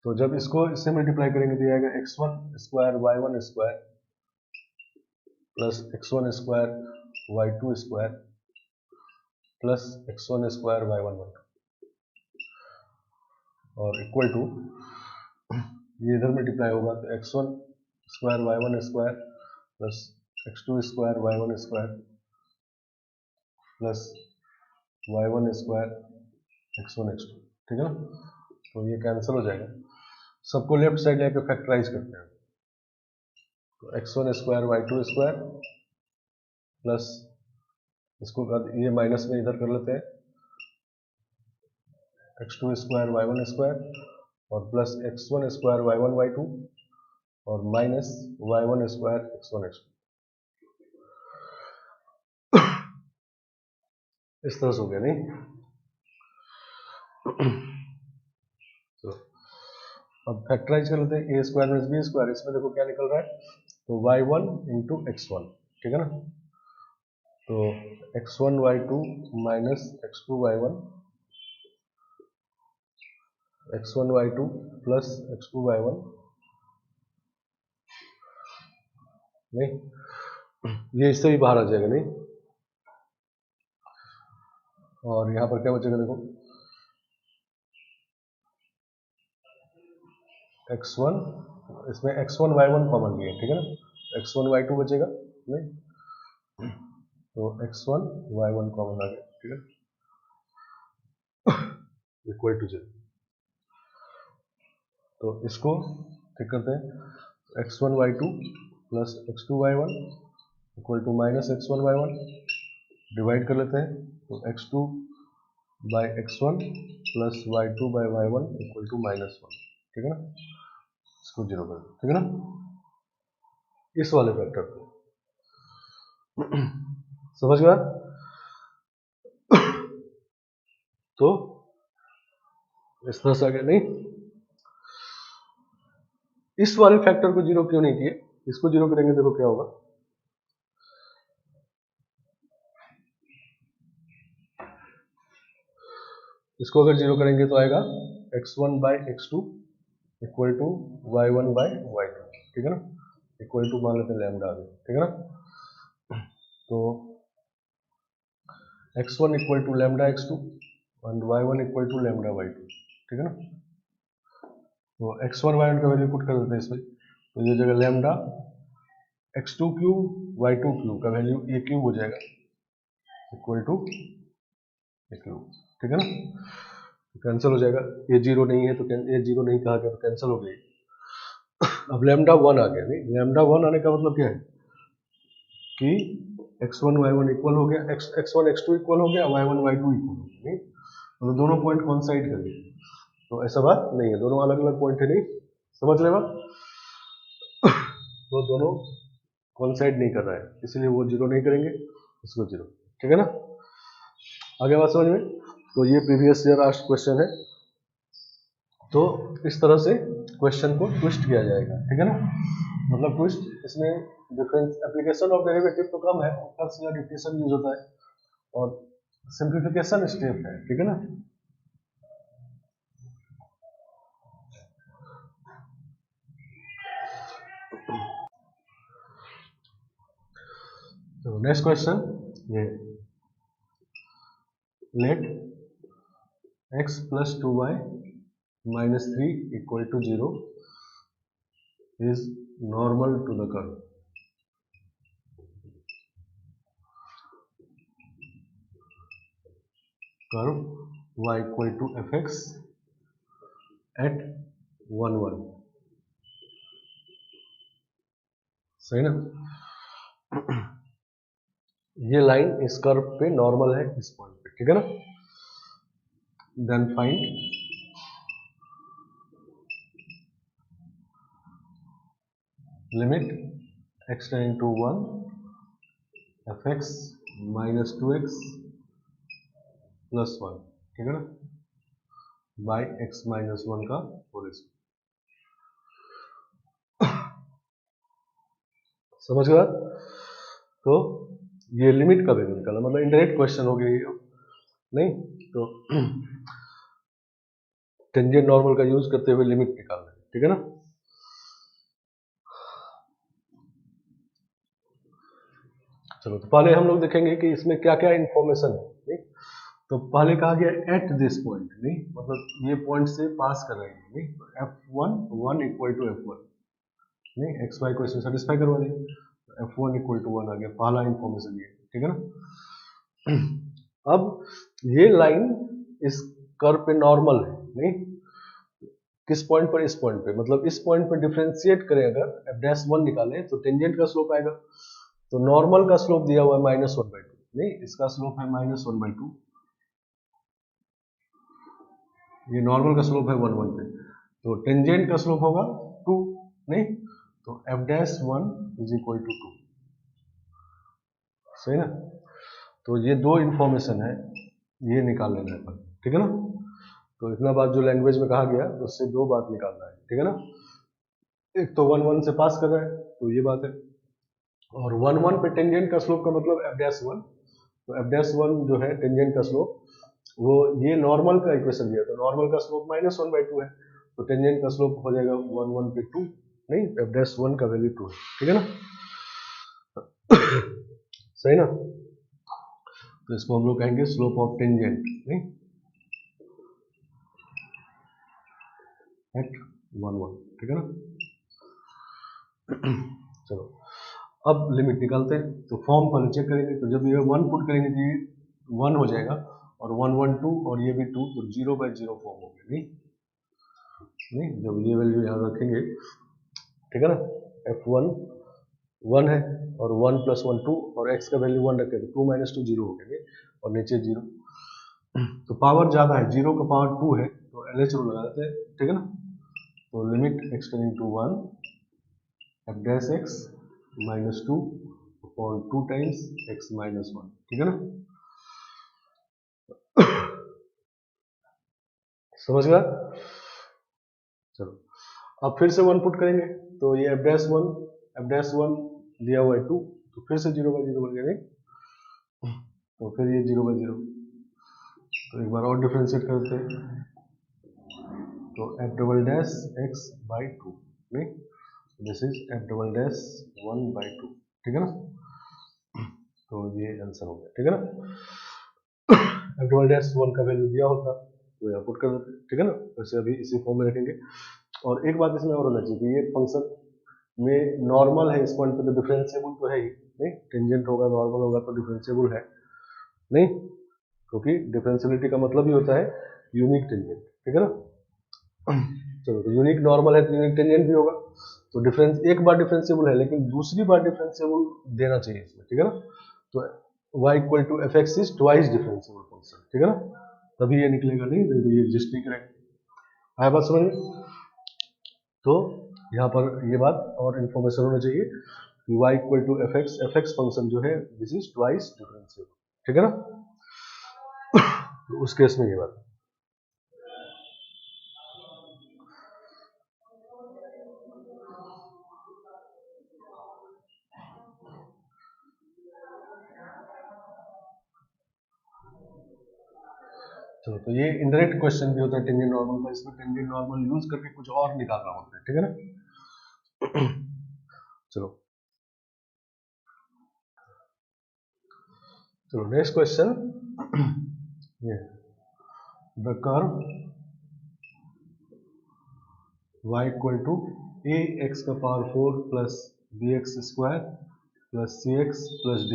तो जब इसको इससे मल्टीप्लाई करेंगे तो ये आएगा x1 square y1 square plus x1 square y2 square plus x1 square y1 y2, और इक्वल टू ये इधर मल्टीप्लाई होगा तो x1 square y1 square plus x2 square y1 square plus y1 square x1 x2, ठीक है ना, तो ये कैंसिल हो जाएगा, सबको लेफ्ट साइड लेके फैक्टराइज करते हैं, तो x1 square y2 square plus इसको ये माइनस में इधर कर लेते हैं x2 स्क्वायर y1 स्क्वायर और plus x1 square y1 y2 और minus y1 square x1 x2, इस तरह से हो गया नहीं। तो अब फैक्टराइज कर लेते हैं, ए स्क्वायर माइनस बी स्क्वायर, इसमें देखो क्या निकल रहा है, तो y1 इंटू x1, ठीक है ना, तो x1 y2 minus x2 y1 x1 y2 plus x2 y1 नहीं, ये इससे भी बाहर आ जाएगा नहीं, और यहाँ पर क्या बचेगा देखो x1, इसमें x1 y1 कॉमन भी है, ठीक है ना, x1 y2 बचेगा नहीं, तो x1 y1 कॉमन आ गया, ठीक है, इक्वल टू 0। तो इसको ठीक करते हैं, x1 y2 plus x2 y1 equal to minus x1 y1, divide कर लेते हैं, तो x2 by x1 plus y2 by y1 equal to minus 1, ठीक है ना, इसको 0 कर दो, ठीक है ना, इस वाले फैक्टर को समझ गया। तो इस तरह से आ गया, नहीं इस वाले फैक्टर को 0 क्यों नहीं किए, इसको 0 करेंगे, देखो क्या होगा, इसको अगर 0 करेंगे तो आएगा x1 by x2 equal to y1 by y2, ठीक है ना, इक्वल टू मान लेते हैं लैम्डा आ गया, ठीक है ना, तो x1 equal to lambda x2 and y1 equal to lambda y2, ठीक है ना, तो x1 y1 का वैल्यू पुट कर देते हैं इसमें, तो ये जगह lambda x2 cube y2 cube का वैल्यू a क्यूब हो जाएगा इक्वल टू a क्यूब, ठीक है ना, कैंसिल हो जाएगा, ये 0 नहीं है तो ये 0 नहीं कहा गया तो कैंसिल हो गई। अब लैम्डा 1 आ गया, नहीं लैम्डा 1 आने का मतलब क्या है कि x1 y1 इक्वल हो गया, x1 x2 इक्वल हो गया, y1 y2 इक्वल हो गया, नहीं मतलब दोनों पॉइंट कोइंसाइड कर गए, तो ऐसा बात नहीं है, दोनों अलग अलग पॉइंट है, नहीं समझ रहे बात, तो दोनों कोइंसाइड नहीं कर रहा है, इसलिए वो 0 नहीं करेंगे, इसको 0, ठीक है ना, आगे बात समझ में। तो ये प्रीवियस ईयर आस्क्ड क्वेश्चन है, तो इस तरह से क्वेश्चन को ट्विस्ट किया जाएगा, ठीक है ना, मतलब ट्विस्ट इसमें डिफरेंस एप्लीकेशन ऑफ डेरिवेटिव तो कम है, उसका डिफरेंशियल यूज होता है और सिंप्लीफिकेशन स्टेप है, ठीक है ना। तो नेक्स्ट क्वेश्चन, ये let x plus 2y minus 3 equal to 0 is normal to the curve. Curve y equal to fx at 1 1, सही ना, ये लाइन इस कर्व पे नॉर्मल है इस पॉइंट पे, ठीक है ना, then find limit x tending to 1 fx minus 2x plus 1, ठीक है ना, बाई x माइनस 1 का होल स्क्वायर, समझ गया। तो ये लिमिट का वैल्यू निकाला, मतलब इनडायरेक्ट क्वेश्चन हो गया, नहीं तो टेंजेंट नॉर्मल का यूज करते हुए लिमिट निकालना है, ठीक है ना। चलो तो पहले हम लोग देखेंगे कि इसमें क्या क्या इंफॉर्मेशन है, नहीं तो पहले कहा गया एट दिस पॉइंट, नहीं मतलब ये पॉइंट से पास कर रहे हैं, नहीं तो f1 1 इक्वल टू f1, नहीं एक्स वाई को इसमें सेटिस्फाई करवा देंगे, तो f1 इक्वल टू 1 आ गया, पहला इंफॉर्मेशन ये, ठीक है ना। अब ये लाइन इस कर्व पे नॉर्मल है, नहीं किस पॉइंट पर, इस पॉइंट पे, मतलब इस पॉइंट पर डिफरेंशिएट करें अगर f'1 निकालें तो टेंजेंट का स्लोप आएगा, तो नॉर्मल का स्लोप दिया हुआ है -1/2, नहीं इसका स्लोप है -1/2, ये नॉर्मल का स्लोप है 1 1 पे, तो टेंजेंट का स्लोप होगा 2, नहीं तो f'1 इज इक्वल टू 2, सही ना। तो ये दो इंफॉर्मेशन है, ये निकाल लेना है, ठीक है ना। तो इतना बात जो लैंग्वेज में कहा गया उससे दो बात निकालना है, ठीक है ना, एक तो 1 1 से पास कर रहा है तो ये बात है, और 1 1 पे टेंजेंट का स्लोप का मतलब f'1, तो f'1 जो है टेंजेंट का स्लोप, वो ये नॉर्मल का इक्वेशन दिया, तो नॉर्मल का स्लोप -1/2 है, तो टेंजेंट का स्लोप हो जाएगा 1 1 पे 2, नहीं f'1 का वैल्यू 2 है, ठीक है ना, सही ना। तो इसको हम लोग कहेंगे स्लोप ऑफ टेंजेंट, नहीं एट 1 1, ठीक है ना। चलो अब लिमिट निकालते हैं, तो फॉर्म पहले चेक करेंगे, तो जब ये 1 पुट करेंगे तो ये 1 हो जाएगा, और 1 1 2 और ये भी 2, तो 0/0 फॉर्म हो गया। नहीं जब ये वैल्यू यहाँ रखेंगे, ठीक है ना, f1 1 है और 1 + 1 2 और x का वैल्यू 1 रखें तो 2 - 2 0 हो गए, और नीचे 0, तो पावर ज्यादा है, 0 का पावर 2 है, तो LH रूल लगा देते हैं, ठीक है ना। तो limit x tending to 1 f dash x -2 upon 2 times x -1, ठीक है ना। समझ गया। चलो अब फिर से 1 पुट करेंगे, तो ये f डैश 1 दिया हुआ है 2, तो फिर से 0/0 बन गया, नहीं तो फिर ये 0/0, तो एक बार और डिफरेंशिएट करते हैं, तो f double dash x by 2, नहीं this is f double dash 1/2, ठीक है ना। तो ये आंसर हो गया, ठीक है ना। f डबल डैश 1 का वैल्यू दिया होता तो यहाँ पुट कर देते, ठीक है ना। वैसे अभी इसी फॉर्म में रखेंगे, और एक बात इसमें और होना चाहिए कि ये फंक्शन में नॉर्मल है, इस पॉइंट पे तो डिफरेंशिएबल तो है ही नहीं, टेंजेंट होगा नॉर्मल होगा तो डिफरेंशिएबल है नहीं, क्योंकि डिफरेंशियबिलिटी का मतलब ही होता है यूनिक टेंजेंट, ठीक है ना। चलो तो यूनिक नॉर्मल है तो यूनिक टेंजेंट भी होगा, तो डिफरेंस एक बार डिफरेंशिएबल है लेकिन दूसरी बार डिफरेंशिएबल देना चाहिए इसमें, ठीक है ना। तो y = fx is twice differentiable function, ठीक है ना, तभी ये निकलेगा, नहीं तो ये एग्जिस्ट नहीं करेगा। आया बात समझ में। तो यहाँ पर ये बात और इन्फॉर्मेशन होना चाहिए कि y = fx फंक्शन जो है दिस इज ट्वाइस डिफरेंशिएबल, ठीक है ना। तो उस केस में ये बात, चलो तो ये इनडायरेक्ट क्वेश्चन भी होता है टेंजेंट नॉर्मल का, इसमें टेंजेंट नॉर्मल यूज करके कुछ और निकालना होता है, ठीक है ना। चलो चलो नेक्स्ट क्वेश्चन, ये the curve y = ax⁴ plus bx² plus cx plus d,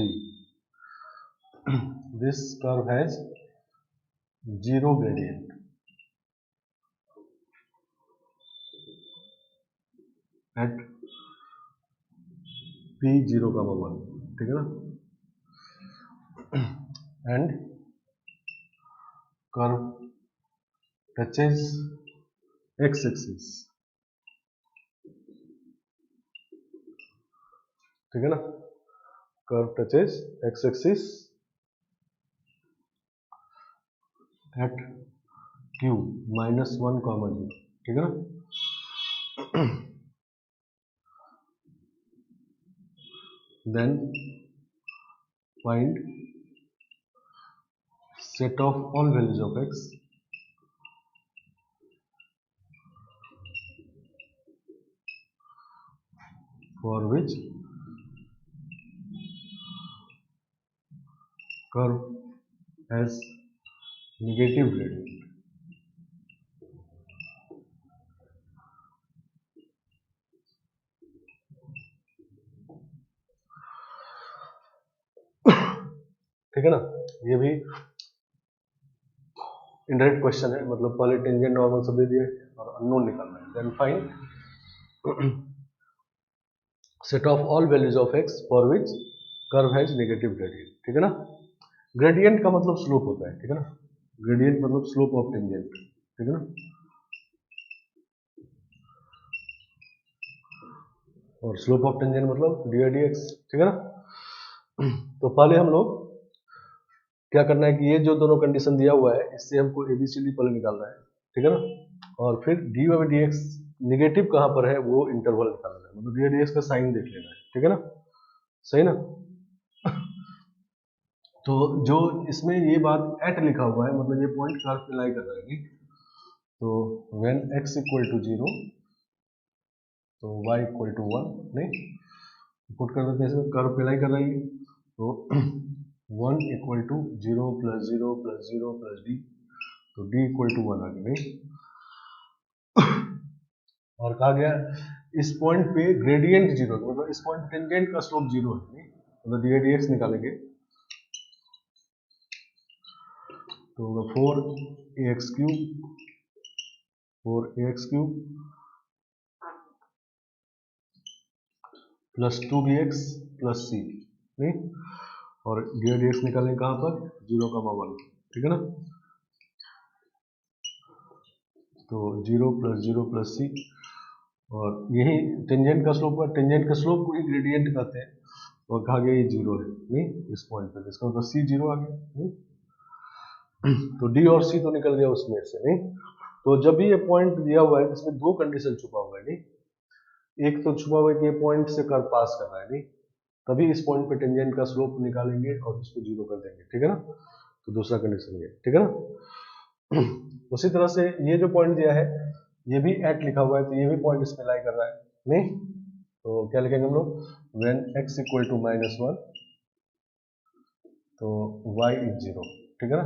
this curve has zero gradient at p0, 1, ठीक है ना, and curve touches x-axis, ठीक है ना, curve touches x-axis at q -1, 0, ठीक है ना। Then find set of all values of x for which curve has negative gradient. ठीक है ना, ये भी इनडायरेक्ट क्वेश्चन है, मतलब पहले टेंजेंट नॉर्मल सब दे दिए और अननोन निकालना है। Then find set of all values of x for which curve has negative gradient, ठीक है ना। ग्रेडियंट का मतलब स्लोप होता है, ठीक है ना, ग्रेडियंट मतलब स्लोप ऑफ टेंजेंट, ठीक है ना, और स्लोप ऑफ टेंजेंट मतलब dy/dx, ठीक है ना। तो पहले हम लोग क्या करना है कि ये जो दोनों कंडीशन दिया हुआ है इससे हमको ABCD पहले निकालना है, ठीक है ना, और फिर dy/dx निगेटिव कहाँ पर है वो इंटरवल निकालना है, मतलब dy/dx का साइन देख लेना है, ठीक है ना, सही ना। तो जो इसमें ये बात एट लिखा हुआ है मतलब ये पॉइंट कर्व पे लाई कर रहा है, तो व्हेन x = 0 तो y = 1, नहीं पुट कर देते हैं इसमें, कर्व पे लाई कर रही है, तो 1 = 0 + 0 + 0 + d, तो d = 1 आ गया, नहीं और कहा गया इस पॉइंट पे ग्रेडियंट जीरो, मतलब इस पॉइंट टेंजेंट का स्लोप जीरो है, मतलब डी dx निकालेंगे तो होगा 4ax cube plus 2bx plus c, नहीं, और डी dx निकालेंगे कहाँ पर 0,1, ठीक है ना। तो 0 प्लस 0 प्लस c, और यही टेंजेंट का स्लोप है, टेंजेंट का स्लोप को ही ग्रेडियंट कहते हैं, और कहा गया ये जीरो है, नहीं, इस पॉइंट पे, इसका मतलब c जीरो आ गया, नहीं। तो d और c तो निकल गया उसमें से, नहीं। तो जब भी ये पॉइंट दिया हुआ है इसमें दो कंडीशन छुपा हुआ है, नहीं, एक तो छुपा हुआ है कि ये पॉइंट से कर्व पास कर रहा है, नहीं, तभी इस पॉइंट पे टेंजेंट का स्लोप निकालेंगे और इसको जीरो कर देंगे, ठीक है ना। तो दूसरा कंडीशन ये, ठीक है ना। उसी तरह से ये जो पॉइंट दिया है ये भी एट लिखा हुआ है, तो ये भी पॉइंट इस पे लाई कर रहा है, नहीं। तो क्या लिखेंगे हम लोग, व्हेन x इक्वल टू -1 तो y इज जीरो, ठीक है ना।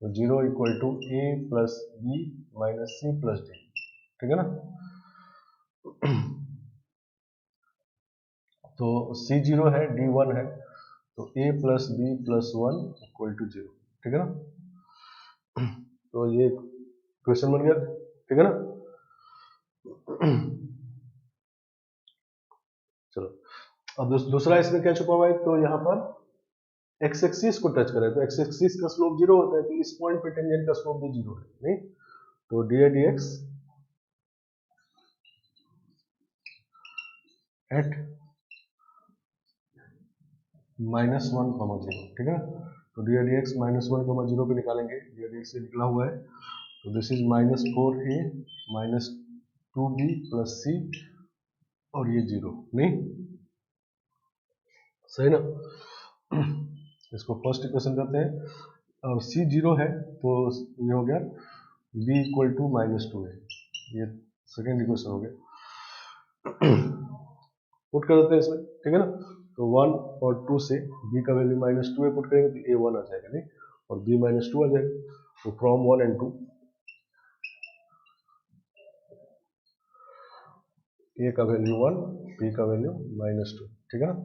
तो 0 equal to a plus b minus c plus d, ठीक है ना। तो c जीरो है, d 1 है, तो a plus b plus 1 equal to zero, ठीक है ना। तो ये क्वेश्चन बन गया, ठीक है ना। चलो अब दूसरा इसमें क्या छुपा हुआ है, तो यहाँ पर एक्स एक्सिस को टच करे तो एक्स एक्सिस का स्लोप जीरो होता है, तो इस पॉइंट पे टेंजेंट का स्लोप भी जीरो है, नहीं। तो डी dx एट -1,0, ठीक है ना। तो डी dx -1,0 पे निकालेंगे, डी dx से निकला हुआ है, तो this is -4a -2b plus c, और ये जीरो, नहीं, सही ना। इसको फर्स्ट इक्वेशन करते हैं, और c जीरो है तो ये हो गया b इक्वल टू -2 है, ये सेकेंड इक्वेशन हो गया। पुट कर देते हैं इसमें, ठीक है ना। तो 1 और 2 से b का वैल्यू -2 है, पुट करेंगे तो a 1 आ जाएगा, नहीं, और b -2 आ जाएगा। तो फ्रॉम 1 एंड 2 a का वैल्यू 1, b का वैल्यू -2, ठीक है ना।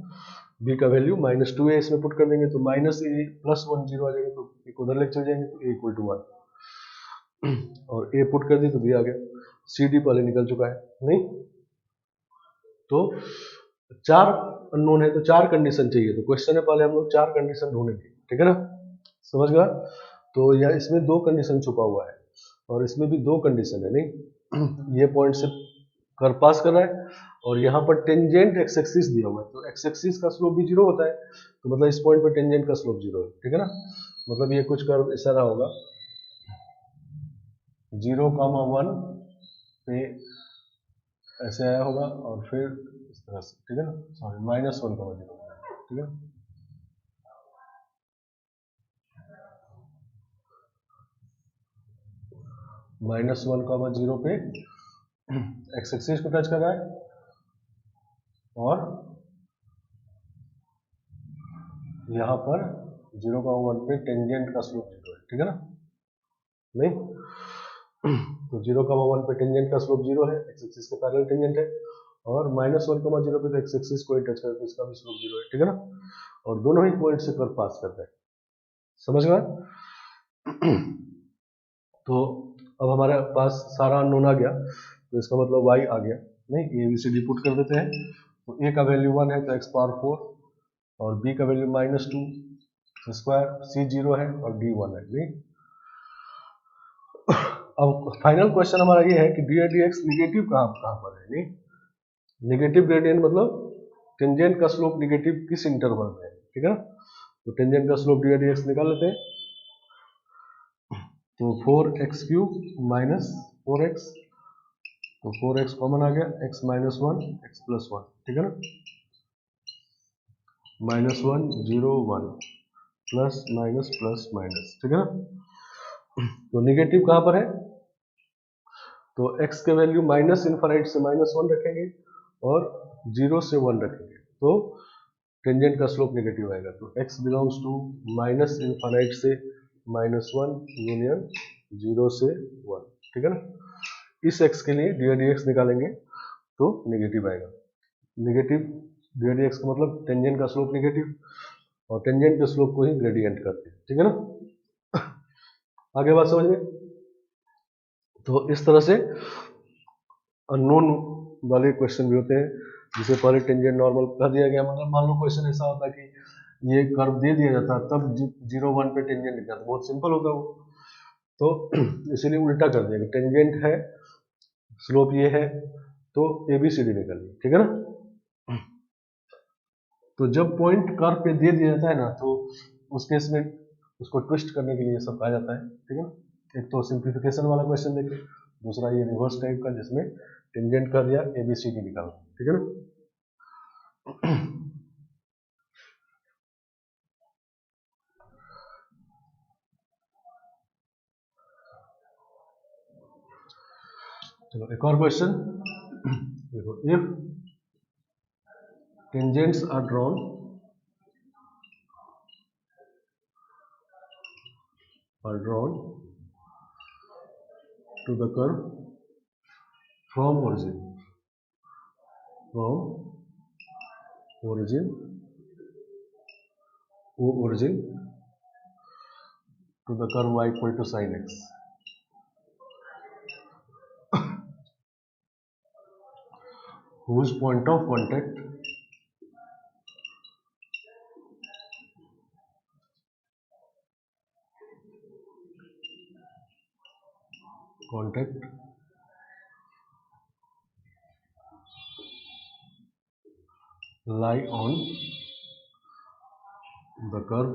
b का वैल्यू -2 है, इसमें पुट कर देंगे तो माइनस ए प्लस 1 जीरो आ जाएगा, तो एक उधर लेके चल जाएंगे, तो a इक्वल टू 1, और a पुट कर दी तो b आ गया, सी डी पहले निकल चुका है, नहीं। तो चार अननोन है तो चार कंडीशन चाहिए, तो क्वेश्चन है पहले हम लोग चार कंडीशन ढूंढेंगे, ठीक है ना, समझ गया। तो यह इसमें दो कंडीशन छुपा हुआ है, और इसमें भी दो कंडीशन है, नहीं। ये पॉइंट से कर्व पास कर रहा है, और यहाँ पर टेंजेंट एक्स एक्सिस दिया हुआ है, तो एक्स एक्सिस का स्लोप भी जीरो होता है, तो मतलब इस पॉइंट पर टेंजेंट का स्लोप जीरो है, ठीक है ना। मतलब ये कुछ कर्व ऐसा रहा होगा 0,1 पे ऐसे आया होगा, और फिर इस तरह से, ठीक है ना, सॉरी -1,0, ठीक है। -1,0 पे एक्स एक्सिस को टच कर रहा है, और यहाँ पर 0,1 पे टेंजेंट का स्लोप जीरो है, ठीक है ना, नहीं। तो 0,1 पे टेंजेंट का स्लोप जीरो है, एक्स एक्सिस के पैरेलल टेंजेंट है, और -1,0 पे तो एक्स एक्सिस को ही टच करे तो इसका भी स्लोप जीरो है, ठीक है ना। और दोनों ही पॉइंट से कर्व पास करते हैं, समझ गए। तो अब हमारे पास सारा अननोन आ गया, तो इसका मतलब y आ गया, नहीं, a b c d put कर देते हैं। तो a का वैल्यू 1 है तो x पावर 4, और b का वैल्यू -2 स्क्वायर, c 0 है और d 1 है, नहीं। अब फाइनल क्वेश्चन हमारा ये है कि डी dx निगेटिव कहाँ पर है, नहीं। निगेटिव ग्रेडियंट मतलब टेंजेंट का स्लोप निगेटिव किस इंटरवल में है, ठीक है ना। तो टेंजेंट का स्लोप डी dx निकाल लेते हैं, तो 4x³ माइनस 4x, तो 4x कॉमन आ गया, x -1 x प्लस 1, ठीक है ना, -1 0 1 प्लस माइनस प्लस माइनस, ठीक है ना। तो निगेटिव कहाँ पर है, तो x के वैल्यू माइनस इनफाइनाइट से -1 रखेंगे, और 0 से 1 रखेंगे, तो टेंजेंट का स्लोप नेगेटिव आएगा। तो x belongs to minus infinite से -1 यूनियन 0 से 1, ठीक है ना। इस x के लिए dx निकालेंगे तो नेगेटिव आएगा। नेगेटिव dx का मतलब टेंजेंट का स्लोप नेगेटिव, और टेंजेंट के स्लोप को ही ग्रेडियंट करते हैं, ठीक है ना। आगे बात समझ में। तो इस तरह से अननोन वाले क्वेश्चन भी होते हैं, जिसे पहले टेंजेंट नॉर्मल कर दिया गया, मतलब मान लो क्वेश्चन ऐसा होता है कि ये कर्व दे दिया जाता तब 0 1 पे टेंजेंट लिखा था, बहुत सिंपल होता वो, तो इसीलिए उल्टा कर दिया कि टेंजेंट है, स्लोप ये है, तो ABCD निकल गई, ठीक है ना। तो जब पॉइंट कर्व पे दे दिया जाता है ना, तो उस केस में उसको ट्विस्ट करने के लिए सब कहा जाता है, ठीक है ना। एक तो सिंप्लीफिकेशन वाला क्वेश्चन देखें, दूसरा ये रिवर्स टाइप का जिसमें टेंजेंट कर दिया ABCD निकाल, ठीक है ना। चलो एक और क्वेश्चन देखो, if tangents are drawn to the curve from origin to the curve y equal to sin x, whose point of contact lie on the curve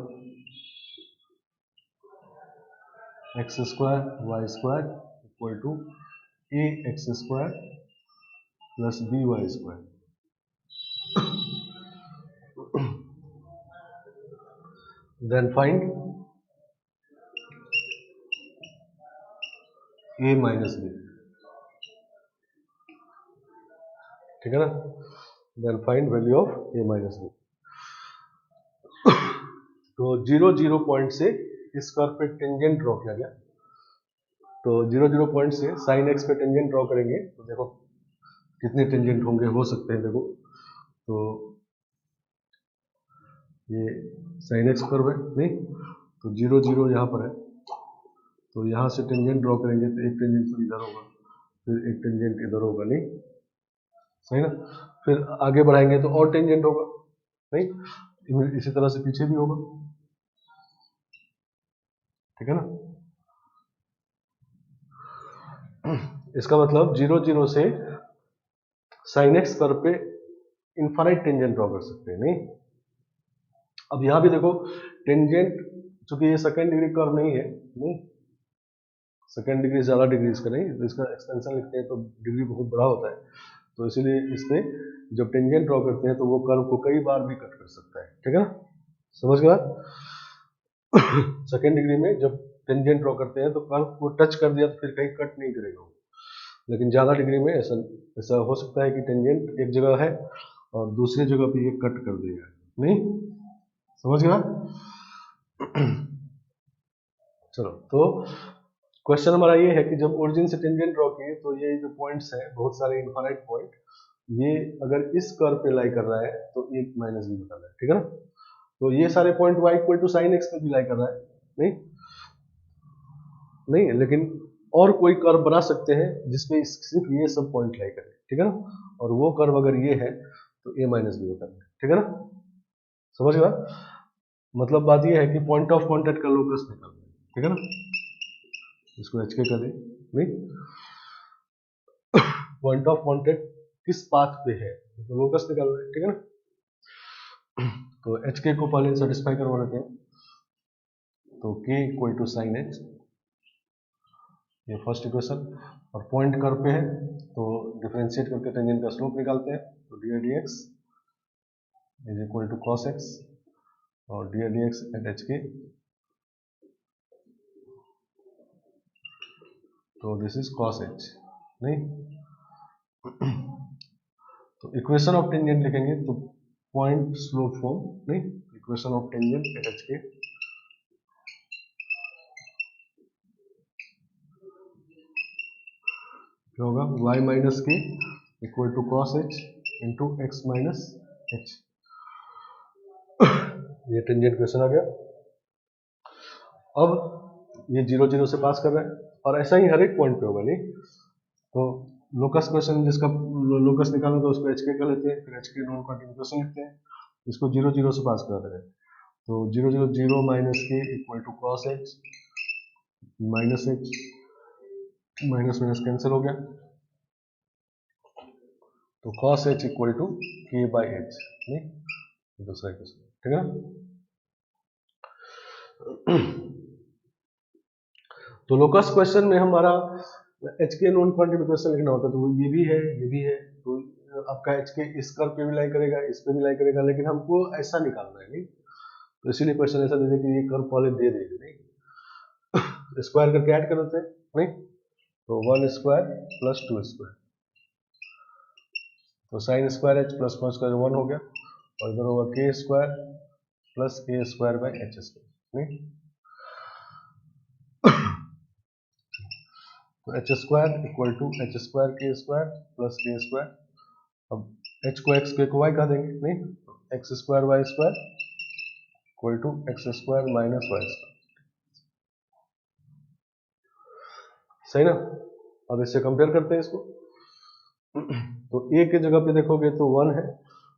x square y square equal to ax square plus by square. Then find a minus b, ठीक है ना। Then find value of a minus b. तो 0 0 पॉइंट से इस कर्व पे टेंजेंट ड्रॉ किया गया, तो 0 0 पॉइंट से साइन एक्स पे टेंजेंट ड्रॉ करेंगे, तो देखो कितने टेंजेंट होंगे, हो सकते हैं, देखो तो ये साइन एक्स कर्व है नहीं, तो 0 0 यहाँ पर है, तो यहाँ से टेंजेंट ड्रॉ करेंगे तो एक टेंजेंट तो इधर होगा, फिर एक टेंजेंट इधर होगा, नहीं सही ना। फिर आगे बढ़ाएंगे तो और टेंजेंट होगा, नहीं इसी तरह से पीछे भी होगा, ठीक है ना। इसका मतलब 0 0 से साइन एक्स कर्व पे इनफाइनाइट टेंजेंट ड्रॉ कर सकते हैं, नहीं। अब यहां भी देखो टेंजेंट, चूंकि ये सेकंड डिग्री कर्व नहीं है, नहीं सेकंड डिग्री ज्यादा डिग्रीज का नहीं, तो इसका एक्सटेंशन लिखते हैं तो डिग्री बहुत बड़ा होता है, तो इसीलिए इसमें जब टेंजेंट ड्रॉ करते हैं तो वो कर्व को कई बार भी कट कर सकता है, ठीक है ना, समझ गया। सेकंड डिग्री में जब टेंजेंट ड्रॉ करते हैं तो कर्व को टच कर दिया तो फिर कहीं कट नहीं करेगा, लेकिन ज्यादा डिग्री में ऐसा ऐसा हो सकता है कि टेंजेंट एक जगह है और दूसरी जगह पे ये कट कर देगा, नहीं समझ गया। चलो तो क्वेश्चन हमारा ये है कि जब ओरिजिन से टेंजेंट ड्रॉ किए तो ये जो पॉइंट्स हैं, बहुत सारे इनफाइनाइट पॉइंट, ये अगर इस कर्व पे लाई कर रहा है तो एक माइनस बी बता रहा है, ठीक है ना। तो ये सारे point y equal to sine x पे भी लाई कर रहा है, नहीं नहीं, लेकिन और कोई कर्व बना सकते हैं जिसमें सिर्फ ये सब पॉइंट लाई करे, ठीक है ना, और वो कर्व अगर ये है तो a माइनस बी बता रहा है, ठीक है ना, समझ गया। मतलब बात ये है कि पॉइंट ऑफ कॉन्टेक्ट का लोकस निकालना है, ठीक है ना, इसको HK कर दे, नहीं पॉइंट ऑफ कॉन्टेक्ट किस पाथ पे है तो लोकस निकालना है, ठीक है ना। तो HK को पहले सेटिस्फाई करवा लेते हैं, तो K equal to sine h, ये फर्स्ट इक्वेशन, और पॉइंट कर्व पे है तो डिफरेंशिएट करके टेंजेंट का स्लोप निकालते हैं, तो dx is equal to cos x और dx एट HK, तो दिस इज cos h, नहीं तो इक्वेशन ऑफ टेंजेंट लिखेंगे तो पॉइंट स्लोप फॉर्म, नहीं equation of tangent at HK क्या होगा y minus k equal to cos h into x minus h. ये टेंजेंट क्वेश्चन आ गया। अब ये 0 0 से पास कर रहा है और ऐसा ही हर एक पॉइंट पे होगा नहीं। तो लोकस क्वेश्चन जिसका लोकस निकालना तो उसको एच के कर लेते हैं, फिर एच के नॉन क्वांटिटी क्वेश्चन लिखते हैं, इसको 0 0 से पास कर रहे हैं। तो 0 0 0 minus k equal to cos h minus h, minus minus cancel हो गया, तो cos h equal to k by h, नहीं दूसरा क्वेश्चन, ठीक है। तो लोकस क्वेश्चन में हमारा एच के नॉन क्वांटिटी क्वेश्चन लिखना होता है, तो ये भी है, ये भी है, तो आपका एच के इस कर्व पे भी लाई करेगा, इस पे भी लाई करेगा, लेकिन हमको ऐसा निकालना है नहीं, तो इसीलिए क्वेश्चन ऐसा दे दे कि ये कर्व पहले दे देगी नहीं, स्क्वायर करके ऐड कर देते हैं नहीं, तो 1 स्क्वायर प्लस 2 स्क्वायर, तो sine square h plus cos square 1 हो गया, और इधर होगा k square plus a square by h square नहीं, तो h square equal to h square k square plus k square, अब एच को एक्स के को वाई कह देंगे नहीं, x square y square equal to x square minus y square, सही ना। अब इससे कंपेयर करते हैं इसको, तो ए के जगह पे देखोगे तो 1 है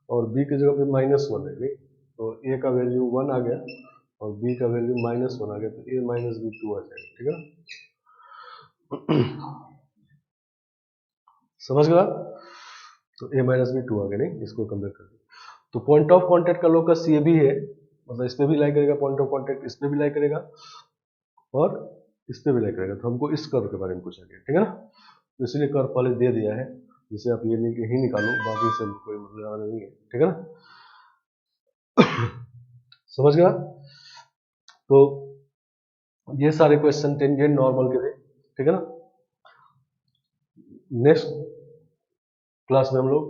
और बी के जगह पे -1 है नहीं, तो ए का वैल्यू 1 आ गया और बी का वैल्यू -1 आ गया, तो ए माइनस बी 2 आ जाएगा, ठीक है ना। समझ गया, तो a माइनस बी 2 आ गया नहीं, इसको कंपेयर कर। तो पॉइंट ऑफ कांटेक्ट का लोकस ये भी है, मतलब इस पे भी लाई करेगा, पॉइंट ऑफ कांटेक्ट इस पे भी लाई करेगा और इस पे भी लाई करेगा, तो हमको इस कर्व के बारे में पूछा गया, ठीक है ना। तो इसलिए कर्व पहले दे दिया है, जिसे आप ये ही निकालो, बाकी से कोई मतलब नहीं है, ठीक है ना। समझ गया, तो ये सारे क्वेश्चन टेंजेंट नॉर्मल के थे, ठीक है ना। नेक्स्ट क्लास में हम लोग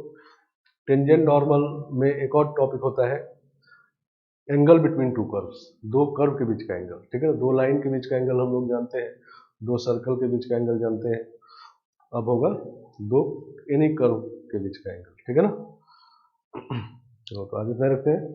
टेंजेंट नॉर्मल में एक और टॉपिक होता है एंगल बिटवीन टू कर्व्स, दो कर्व के बीच का एंगल, ठीक है ना। दो लाइन के बीच का एंगल हम लोग जानते हैं, दो सर्कल के बीच का एंगल जानते हैं, अब होगा दो एनी कर्व के बीच का एंगल, ठीक है ना। चलो तो आज इतना रखते हैं।